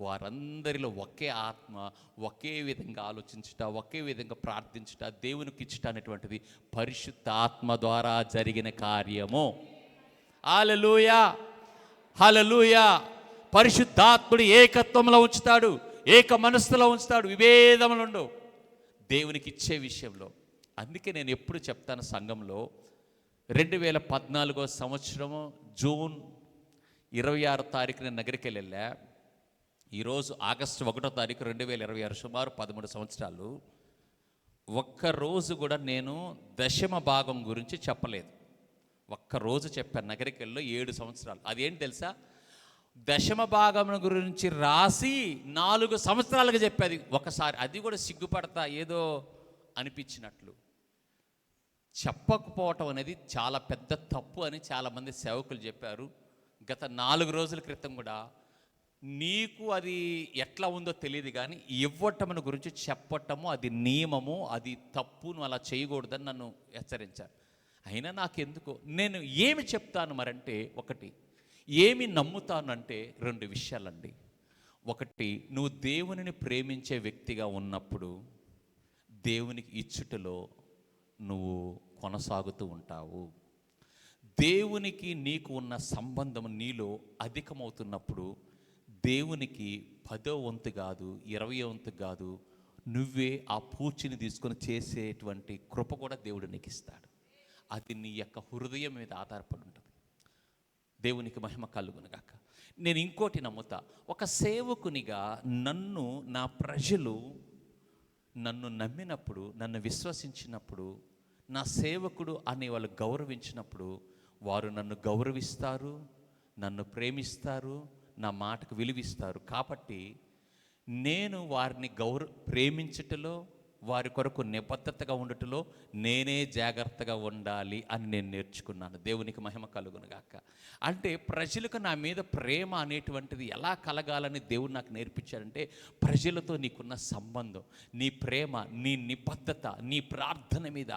వారందరిలో ఒకే ఆత్మ, ఒకే విధంగా ఆలోచించుట, ఒకే విధంగా ప్రార్థించుట, దేవునికి ఇచ్చుట అనేటువంటిది పరిశుద్ధాత్మ ద్వారా జరిగిన కార్యము. హల్లెలూయా, హల్లెలూయా. పరిశుద్ధాత్ముడు ఏకత్వంలో ఉంచుతాడు, ఏక మనస్సులో ఉంచుతాడు, విభేదములు ఉండవు దేవునికి ఇచ్చే విషయంలో. అందుకే నేను ఎప్పుడు చెప్తాను, సంఘంలో 2014 సంవత్సరము జూన్ 26 తారీఖు నేను నగరికి వెళ్ళా. ఈరోజు ఆగస్టు 1 తారీఖు 2026, సుమారు 13 సంవత్సరాలు. ఒక్కరోజు కూడా నేను దశమ భాగం గురించి చెప్పలేదు. ఒక్కరోజు చెప్పాను. నగరికల్లో 7 సంవత్సరాలు. అదేంటి తెలుసా? దశమ భాగం గురించి రాసి 4 సంవత్సరాలుగా చెప్పేది ఒకసారి. అది కూడా సిగ్గుపడతా ఏదో అనిపించినట్లు. చెప్పకపోవటం అనేది చాలా పెద్ద తప్పు అని చాలామంది సేవకులు చెప్పారు. గత 4 రోజుల క్రితం కూడా నీకు అది ఎట్లా ఉందో తెలియదు, కానీ ఇవ్వటం గురించి చెప్పటము అది నియమము, అది తప్పు, నువ్వు అలా చేయకూడదని నన్ను హెచ్చరించారు. అయినా నాకెందుకో నేను ఏమి చెప్తాను మరంటే, ఒకటి ఏమి నమ్ముతానంటే 2 విషయాలండి. ఒకటి, నువ్వు దేవునిని ప్రేమించే వ్యక్తిగా ఉన్నప్పుడు దేవునికి ఇచ్చుటలో నువ్వు కొనసాగుతూ ఉంటావు. దేవునికి నీకు ఉన్న సంబంధం నీలో అధికమవుతున్నప్పుడు దేవునికి 10వ వంతు కాదు, 20వ వంతు కాదు, నువ్వే ఆ పూచిని తీసుకొని చేసేటువంటి కృప కూడా దేవుడు నీకు ఇస్తాడు. అది నీ యొక్క హృదయం మీద ఆధారపడి ఉంటుంది. దేవునికి మహిమ కలుగునుగాక. నేను ఇంకోటి నమ్ముతా, ఒక సేవకునిగా నా ప్రజలు నన్ను నమ్మినప్పుడు, నన్ను విశ్వసించినప్పుడు, నా సేవకుడు అని వాళ్ళు గౌరవించినప్పుడు వారు నన్ను గౌరవిస్తారు, నన్ను ప్రేమిస్తారు, నా మాటకు విలువిస్తారు. కాబట్టి నేను వారిని ప్రేమించటంలో, వారి కొరకు నిబద్ధతగా ఉండటంలో నేనే జాగ్రత్తగా ఉండాలి అని నేను నేర్చుకున్నాను. దేవునికి మహిమ కలుగునుగాక. అంటే ప్రజలకు నా మీద ప్రేమ అనేటువంటిది ఎలా కలగాలని దేవుడు నాకు నేర్పించాడంటే, ప్రజలతో నీకున్న సంబంధం, నీ ప్రేమ, నీ నిబద్ధత, నీ ప్రార్థన మీద,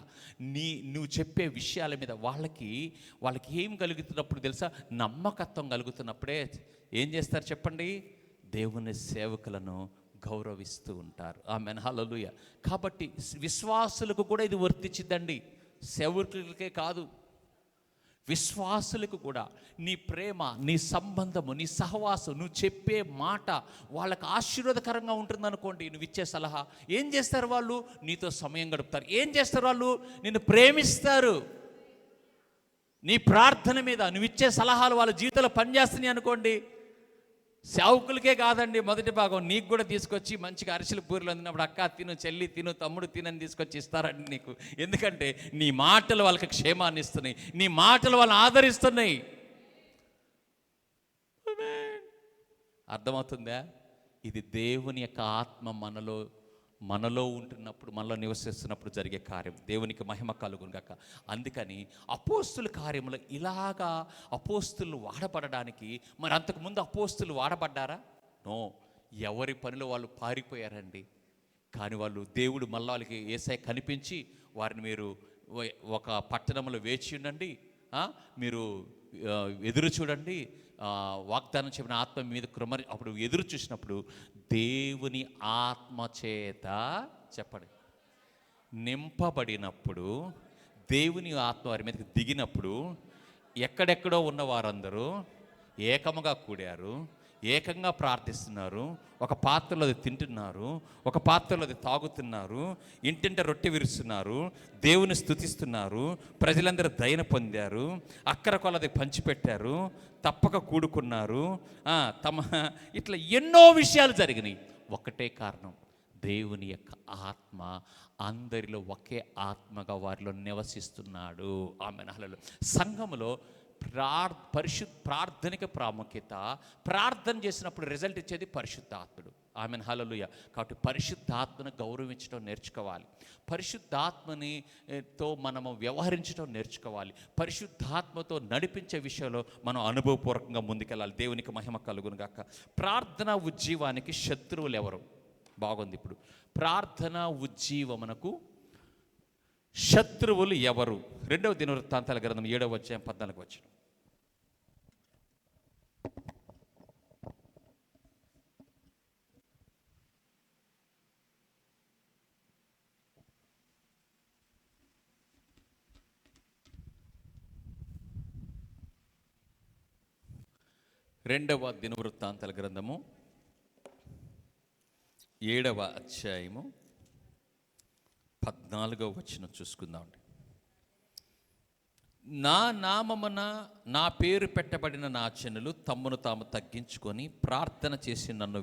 నువ్వు చెప్పే విషయాల మీద వాళ్ళకి ఏం కలుగుతున్నప్పుడు తెలుసా? నమ్మకత్వం కలుగుతున్నప్పుడే ఏం చేస్తారు చెప్పండి? దేవుని సేవకులను గౌరవిస్తూ ఉంటారు. ఆమేన్, హల్లెలూయా. కాబట్టి విశ్వాసులకు కూడా ఇది వర్తించిద్దండి, సేవకులకే కాదు. విశ్వాసులకు కూడా నీ ప్రేమ, నీ సంబంధము, నీ సహవాసం, నువ్వు చెప్పే మాట వాళ్ళకు ఆశీర్వాదకరంగా ఉంటుందనుకోండి. నువ్వు ఇచ్చే సలహా ఏం చేస్తారు? వాళ్ళు నీతో సమయం గడుపుతారు. ఏం చేస్తారు? వాళ్ళు నిన్ను ప్రేమిస్తారు. నీ ప్రార్థన మీద నువ్వు ఇచ్చే సలహాలు వాళ్ళ జీవితంలో పనిచేస్తున్నాయి అనుకోండి. సేవకులకే కాదండి, మొదటి భాగం నీకు కూడా తీసుకొచ్చి మంచిగా అరిసెల పూరీలు అందినప్పుడు అక్క తిను, చెల్లి తిను, తమ్ముడు తినని తీసుకొచ్చి ఇస్తారండి నీకు. ఎందుకంటే నీ మాటలు వాళ్ళకి క్షేమాన్ని ఇస్తున్నాయి, నీ మాటలు వాళ్ళని ఆదరిస్తున్నాయి. అర్థమవుతుందా? ఇది దేవుని యొక్క ఆత్మ మనలో ఉంటున్నప్పుడు, మనలో నివసిస్తున్నప్పుడు జరిగే కార్యం. దేవునికి మహిమ కలుగునుగాక. అందుకని అపోస్తుల కార్యములు ఇలాగా అపోస్తులు వాడబడడానికి, మరి అంతకుముందు అపోస్తులు వాడబడ్డారా? నో, ఎవరి పనిలో వాళ్ళు పారిపోయారండి. కానీ వాళ్ళు దేవుడు మళ్ళీ వాళ్ళకి యేసయ్య కనిపించి వారిని మీరు ఒక పట్టణంలో వేచి ఉండండి, మీరు ఎదురు చూడండి, వాగ్దానం చెప్పిన ఆత్మ మీద కృమరి. అప్పుడు ఎదురు చూసినప్పుడు దేవుని ఆత్మ చేత చెప్పండి నింపబడినప్పుడు, దేవుని ఆత్మ వారి మీదకి దిగినప్పుడు ఎక్కడెక్కడో ఉన్న వారందరూ ఏకముగా కూడారు, ఏకంగా ప్రార్థిస్తున్నారు, ఒక పాత్రలో అది తింటున్నారు, ఒక పాత్రలో అది తాగుతున్నారు, ఇంటింట రొట్టె విరుస్తున్నారు, దేవుని స్తుతిస్తున్నారు, ప్రజలందరూ దయను పొందారు, అక్కర కొలది పంచిపెట్టారు, తప్పక కూడుకున్నారు, ఇట్లా ఎన్నో విషయాలు జరిగినాయి. ఒకటే కారణం, దేవుని యొక్క ఆత్మ అందరిలో ఒకే ఆత్మగా వారిలో నివసిస్తున్నాడు. ఆమేన్, హల్లెలూయా. సంఘములో ప్రార్థనకి ప్రాముఖ్యత. ప్రార్థన చేసినప్పుడు రిజల్ట్ ఇచ్చేది పరిశుద్ధాత్ముడు. ఆమేన్, హల్లెలూయా. కాబట్టి పరిశుద్ధాత్మను గౌరవించడం నేర్చుకోవాలి, పరిశుద్ధాత్మనితో మనము వ్యవహరించడం నేర్చుకోవాలి, పరిశుద్ధాత్మతో నడిపించే విషయంలో మనం అనుభవపూర్వకంగా ముందుకెళ్ళాలి. దేవునికి మహిమ కలుగునుగాక. ప్రార్థన ఉజ్జీవానికి శత్రువులు ఎవరు? బాగుంది. ఇప్పుడు ప్రార్థన ఉజ్జీవమునకు శత్రువులు ఎవరు? 2వ దినవృత్తాంతాల గ్రంథం 7వ అధ్యాయం 14వ వచనం. రెండవ దినవృత్తాంతాల గ్రంథము 7వ అధ్యాయము 14వ వచనం చూసుకుందామండి. నా నామమున నా పేరు పెట్టబడిన నా జనులు తమ్మును తాము తగ్గించుకొని ప్రార్థన చేసి నన్ను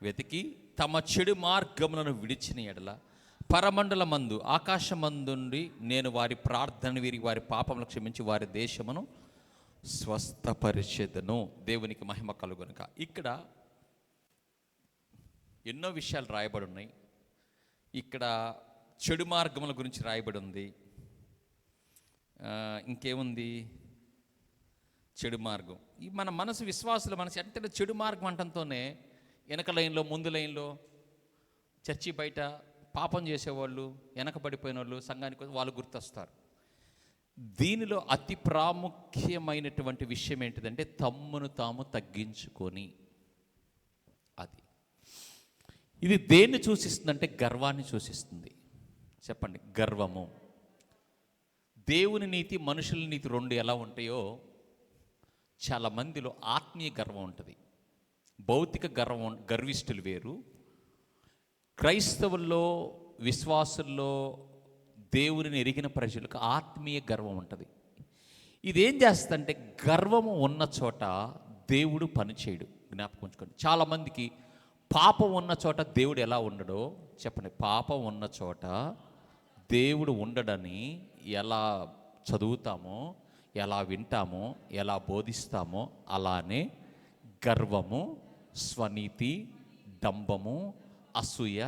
వెతికి తమ చెడు మార్గములను విడిచిన ఎడల పరమండలమందు ఆకాశమందుండి నేను వారి ప్రార్థన వీరి వారి పాపములు క్షమించి వారి దేశమును స్వస్థపరిచెదను. దేవునికి మహిమ కలుగునుక. ఇక్కడ ఎన్నో విషయాలు రాయబడి ఉన్నాయి. ఇక్కడ చెడు మార్గముల గురించి రాయబడి ఉంది. ఇంకేముంది? చెడు మార్గం. ఈ మన మనసు, విశ్వాసుల మనసు అంటే చెడు మార్గం అంటంతోనే వెనక లైన్లో, ముందు లైన్లో, చర్చి బయట పాపం చేసేవాళ్ళు, వెనకబడిపోయిన వాళ్ళు, సంఘానికి వాళ్ళు గుర్తొస్తారు. దీనిలో అతి ప్రాముఖ్యమైనటువంటి విషయం ఏంటిదంటే తమ్మును తాము తగ్గించుకొని. ఇది దేన్ని సూచిస్తుందంటే గర్వాన్ని సూచిస్తుంది. చెప్పండి, గర్వము. దేవుని నీతి, మనుషుల నీతి రెండు ఎలా ఉంటాయో చాలా మందిలో ఆత్మీయ గర్వం ఉంటుంది. భౌతిక గర్వం, గర్విష్ఠులు వేరు. క్రైస్తవుల్లో, విశ్వాసుల్లో, దేవుని ఎరిగిన ప్రజలకు ఆత్మీయ గర్వం ఉంటుంది. ఇదేం చేస్తుందంటే గర్వము ఉన్న చోట దేవుడు పనిచేయడు. జ్ఞాపకం ఉంచుకోండి. చాలామందికి పాపం ఉన్న చోట దేవుడు ఎలా ఉండడో చెప్పండి. పాపం ఉన్న చోట దేవుడు ఉండడని ఎలా చదువుతామో, ఎలా వింటామో, ఎలా బోధిస్తామో అలానే గర్వము, స్వనీతి, డంబము, అసూయ,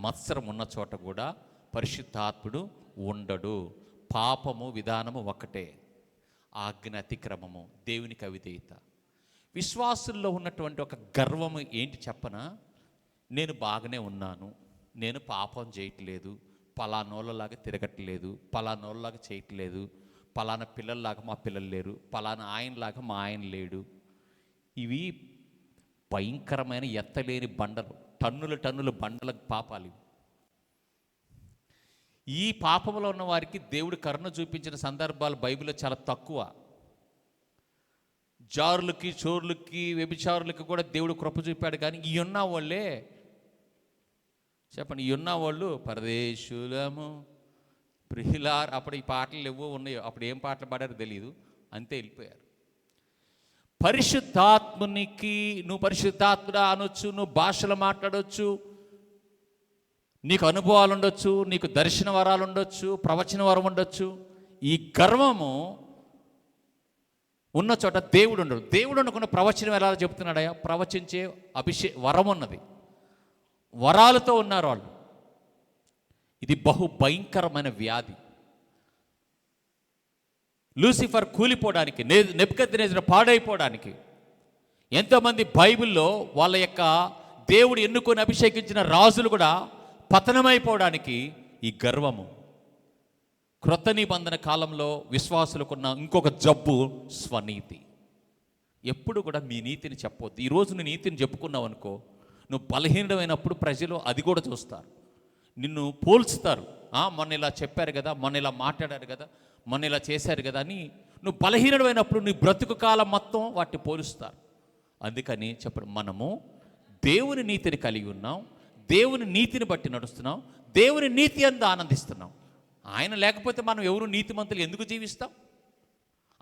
మత్సరం ఉన్న చోట కూడా పరిశుద్ధాత్ముడు ఉండడు. పాపము విధానము ఒకటే, ఆజ్ఞ అతిక్రమము, దేవునికి అవిధేయత. విశ్వాసుల్లో ఉన్నటువంటి ఒక గర్వము ఏంటి చెప్పనా? నేను బాగానే ఉన్నాను, నేను పాపం చేయట్లేదు, పలానోళ్ళలాగా తిరగట్లేదు, పలానోళ్ళలాగా చేయట్లేదు, పలానా పిల్లల్లాగా మా పిల్లలు లేరు, పలానా ఆయనలాగా మా ఆయన లేడు. ఇవి భయంకరమైన ఎత్తలేని బండలు, టన్నుల టన్నుల బండల పాపాలు. ఈ పాపంలో ఉన్న వారికి దేవుడు కరుణ చూపించిన సందర్భాలు బైబిల్లో చాలా తక్కువ. జారులకి, చోరులకి, వ్యభిచారులకి కూడా దేవుడు కృప చూపాడు. కానీ ఈ ఉన్న వాళ్ళే చెప్పండి, ఈ ఉన్న వాళ్ళు పరదేశులము ప్రిహిలార్. అప్పుడు ఈ పాటలు ఏవో ఉన్నాయో, అప్పుడు ఏం పాటలు పాడారో తెలియదు, అంతే వెళ్ళిపోయారు. పరిశుద్ధాత్మునికి నువ్వు పరిశుద్ధాత్ముడా అనొచ్చు, నువ్వు భాషలు మాట్లాడవచ్చు, నీకు అనుభవాలు ఉండొచ్చు, నీకు దర్శన వరాలు ఉండొచ్చు, ప్రవచన వరం ఉండొచ్చు. ఈ గర్వము ఉన్న చోట దేవుడు ఉండడు. దేవుడు ఉండకుండా ప్రవచనం ఎలా చెప్తున్నాడయా? ప్రవచించే వరం ఉన్నది, వరాలతో ఉన్నారు వాళ్ళు. ఇది బహు భయంకరమైన వ్యాధి. లూసిఫర్ కూలిపోవడానికి, నెబుకద్నెజరు పాడైపోవడానికి, ఎంతోమంది బైబిల్లో వాళ్ళ యొక్క దేవుడు ఎన్నుకొని అభిషేకించిన రాజులు కూడా పతనమైపోవడానికి ఈ గర్వము. క్రొత్త నిబంధన కాలంలో విశ్వాసులకున్న ఇంకొక జబ్బు స్వనీతి. ఎప్పుడు కూడా మీ నీతిని చెప్పవద్దు. ఈరోజు నువ్వు నీతిని చెప్పుకున్నావు అనుకో, నువ్వు బలహీనమైనప్పుడు ప్రజలు అది కూడా చూస్తారు, నిన్ను పోల్చుతారు. మొన్న ఇలా చెప్పారు కదా, మొన్న ఇలా మాట్లాడారు కదా, మొన్న ఇలా చేశారు కదా అని నువ్వు బలహీనమైనప్పుడు నీ బ్రతుకు కాలం మొత్తం వాటిని పోలుస్తారు. అందుకని చెప్పండి, మనము దేవుని నీతిని కలిగి ఉన్నాం, దేవుని నీతిని బట్టి నడుస్తున్నాం, దేవుని నీతి అందు ఆనందిస్తున్నాం. ఆయన లేకపోతే మనం ఎవరు నీతిమంతులు ఎందుకు జీవిస్తాం?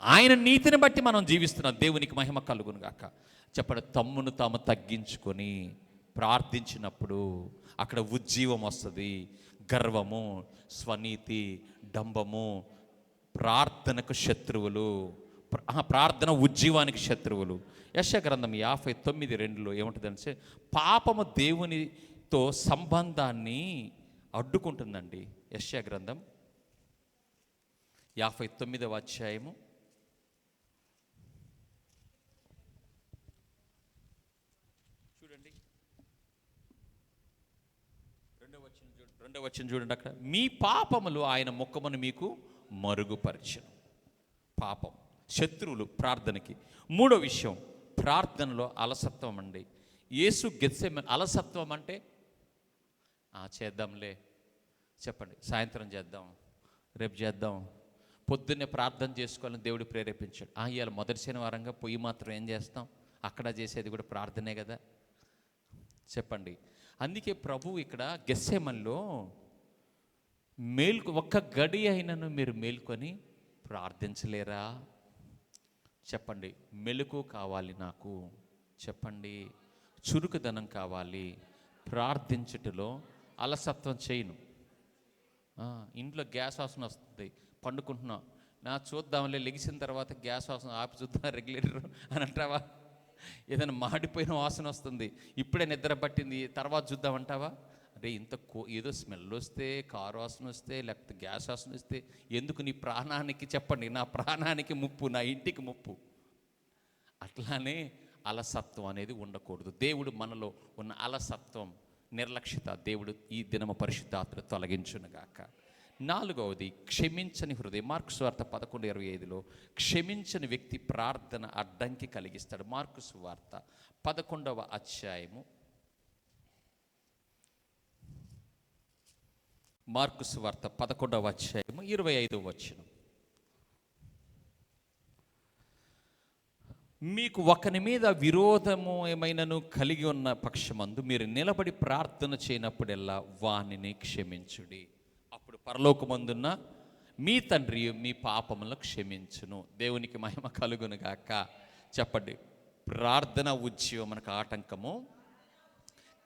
ఆయన నీతిని బట్టి మనం జీవిస్తున్నాం. దేవునికి మహిమ కలుగును గాక. చెప్పండి, తమ్మును తాము తగ్గించుకొని ప్రార్థించినప్పుడు అక్కడ ఉజ్జీవం వస్తుంది. గర్వము, స్వనీతి, డంబము ప్రార్థనకు శత్రువులు, ప్రార్థన ఉజ్జీవానికి శత్రువులు. యెషయా గ్రంథం 59:2 ఏముంటుందంటే పాపము దేవునితో సంబంధాన్ని అడ్డుకుంటుందండి. యెషయా గ్రంథం 59వ అధ్యాయము చూడండి, 2వ వచనం చూడండి. అక్కడ మీ పాపములు ఆయన ముఖమును మీకు మరుగుపరచును. పాపం, శత్రువులు ప్రార్థనకి. 3వ విషయం, ప్రార్థనలో అలసత్వం అండి. యేసు గెత్సెమనే, అలసత్వం అంటే చేద్దాంలే, చెప్పండి సాయంత్రం చేద్దాం, రేపు చేద్దాం, పొద్దున్నే ప్రార్థన చేసుకోవాలని దేవుడు ప్రేరేపించాడు. ఇవాళ మొదటి శనివారంగా పొయ్యి మాత్రం ఏం చేస్తాం, అక్కడ చేసేది కూడా ప్రార్థనే కదా. చెప్పండి, అందుకే ప్రభు ఇక్కడ గెత్సెమనేలో ఒక్క గడి అయినను మీరు మేల్కొని ప్రార్థించలేరా? చెప్పండి, మెలకు కావాలి నాకు, చెప్పండి చురుకుదనం కావాలి, ప్రార్థించుటలో అలసత్వం చేయను. ఇంట్లో గ్యాస్ వాసన వస్తుంది, పండుకుంటున్నాం, నా చూద్దాంలే, లెగిసిన తర్వాత గ్యాస్ వాసన ఆపి చూద్దాం రెగ్యులేటర్ అని అంటావా? ఏదైనా మాడిపోయిన వాసన వస్తుంది, ఇప్పుడే నిద్ర పట్టింది తర్వాత చూద్దామంటావా? అరే ఇంత ఏదో స్మెల్ వస్తే, కారు వాసన వస్తే, లేకపోతే గ్యాస్ వాసన వస్తే ఎందుకు? నీ ప్రాణానికి చెప్పండి, నా ప్రాణానికి ముప్పు, నా ఇంటికి ముప్పు. అట్లానే అలసత్వం అనేది ఉండకూడదు. దేవుడు మనలో ఉన్న అలసత్వం, నిర్లక్ష్యత దేవుడు ఈ దినము పరిశుద్ధాత్మ తొలగించునుగాక. 4వది క్షమించని హృదయం. మార్కు సువార్త 11:25లో క్షమించని వ్యక్తి ప్రార్థన అడ్డంకి కలిగిస్తాడు. మార్కు సువార్త 11వ అధ్యాయము, మార్కు సువార్త 11వ అధ్యాయము 25వ వచనం. మీకు ఒకని మీద విరోధము ఏమైనాను కలిగి ఉన్న పక్షమందు మీరు నిలబడి ప్రార్థన చేయనప్పుడెల్లా వానిని క్షమించుడి, అప్పుడు పరలోకమందున్న మీ తండ్రి మీ పాపములను క్షమించును. దేవునికి మహిమ కలుగునుగాక. చెప్పండి, ప్రార్థన ఉద్యమం మనకు ఆటంకము,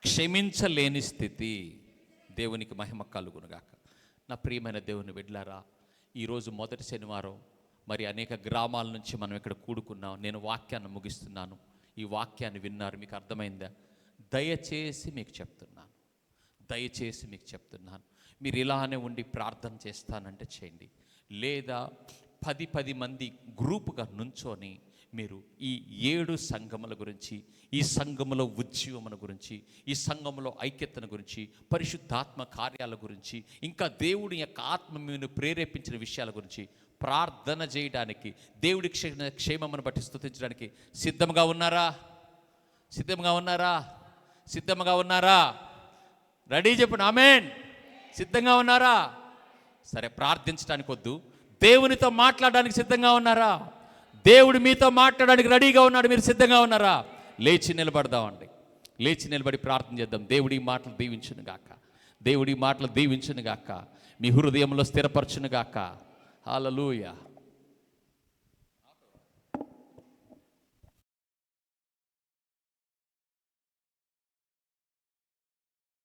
క్షమించలేని స్థితి. దేవునికి మహిమ కలుగునుగాక. నా ప్రియమైన దేవుని బిడ్డలారా, ఈరోజు మొదటి శనివారం, మరి అనేక గ్రామాల నుంచి మనం ఇక్కడ కూడుకున్నాం. నేను వాక్యాన్ని ముగిస్తున్నాను. ఈ వాక్యాన్ని విన్నారు, మీకు అర్థమైందా? దయచేసి మీకు చెప్తున్నాను, మీరు ఇలానే ఉండి ప్రార్థన చేస్తానంటే చేయండి, లేదా 10 మంది గ్రూపుగా నుంచొని మీరు ఈ 7 సంఘముల గురించి, ఈ సంఘములో ఉద్యమముల గురించి, ఈ సంఘములో ఐక్యతను గురించి, పరిశుద్ధాత్మ కార్యాల గురించి, ఇంకా దేవుడి యొక్క ఆత్మ మీరు ప్రేరేపించిన విషయాల గురించి ప్రార్థన చేయడానికి, దేవుడి క్షేమమును బట్టి స్తుతించడానికి సిద్ధంగా ఉన్నారా? రెడీ చెప్పండి, ఆమేన్. సిద్ధంగా ఉన్నారా? సరే, ప్రార్థించడానికి వద్దు, దేవునితో మాట్లాడడానికి సిద్ధంగా ఉన్నారా? దేవుడు మీతో మాట్లాడడానికి రెడీగా ఉన్నాడు, మీరు సిద్ధంగా ఉన్నారా? లేచి నిలబడదామండి, లేచి నిలబడి ప్రార్థన చేద్దాం. దేవుడి మాటలు దీవించును గాక, మీ హృదయంలో స్థిరపరచును గాక. హల్లెలూయా.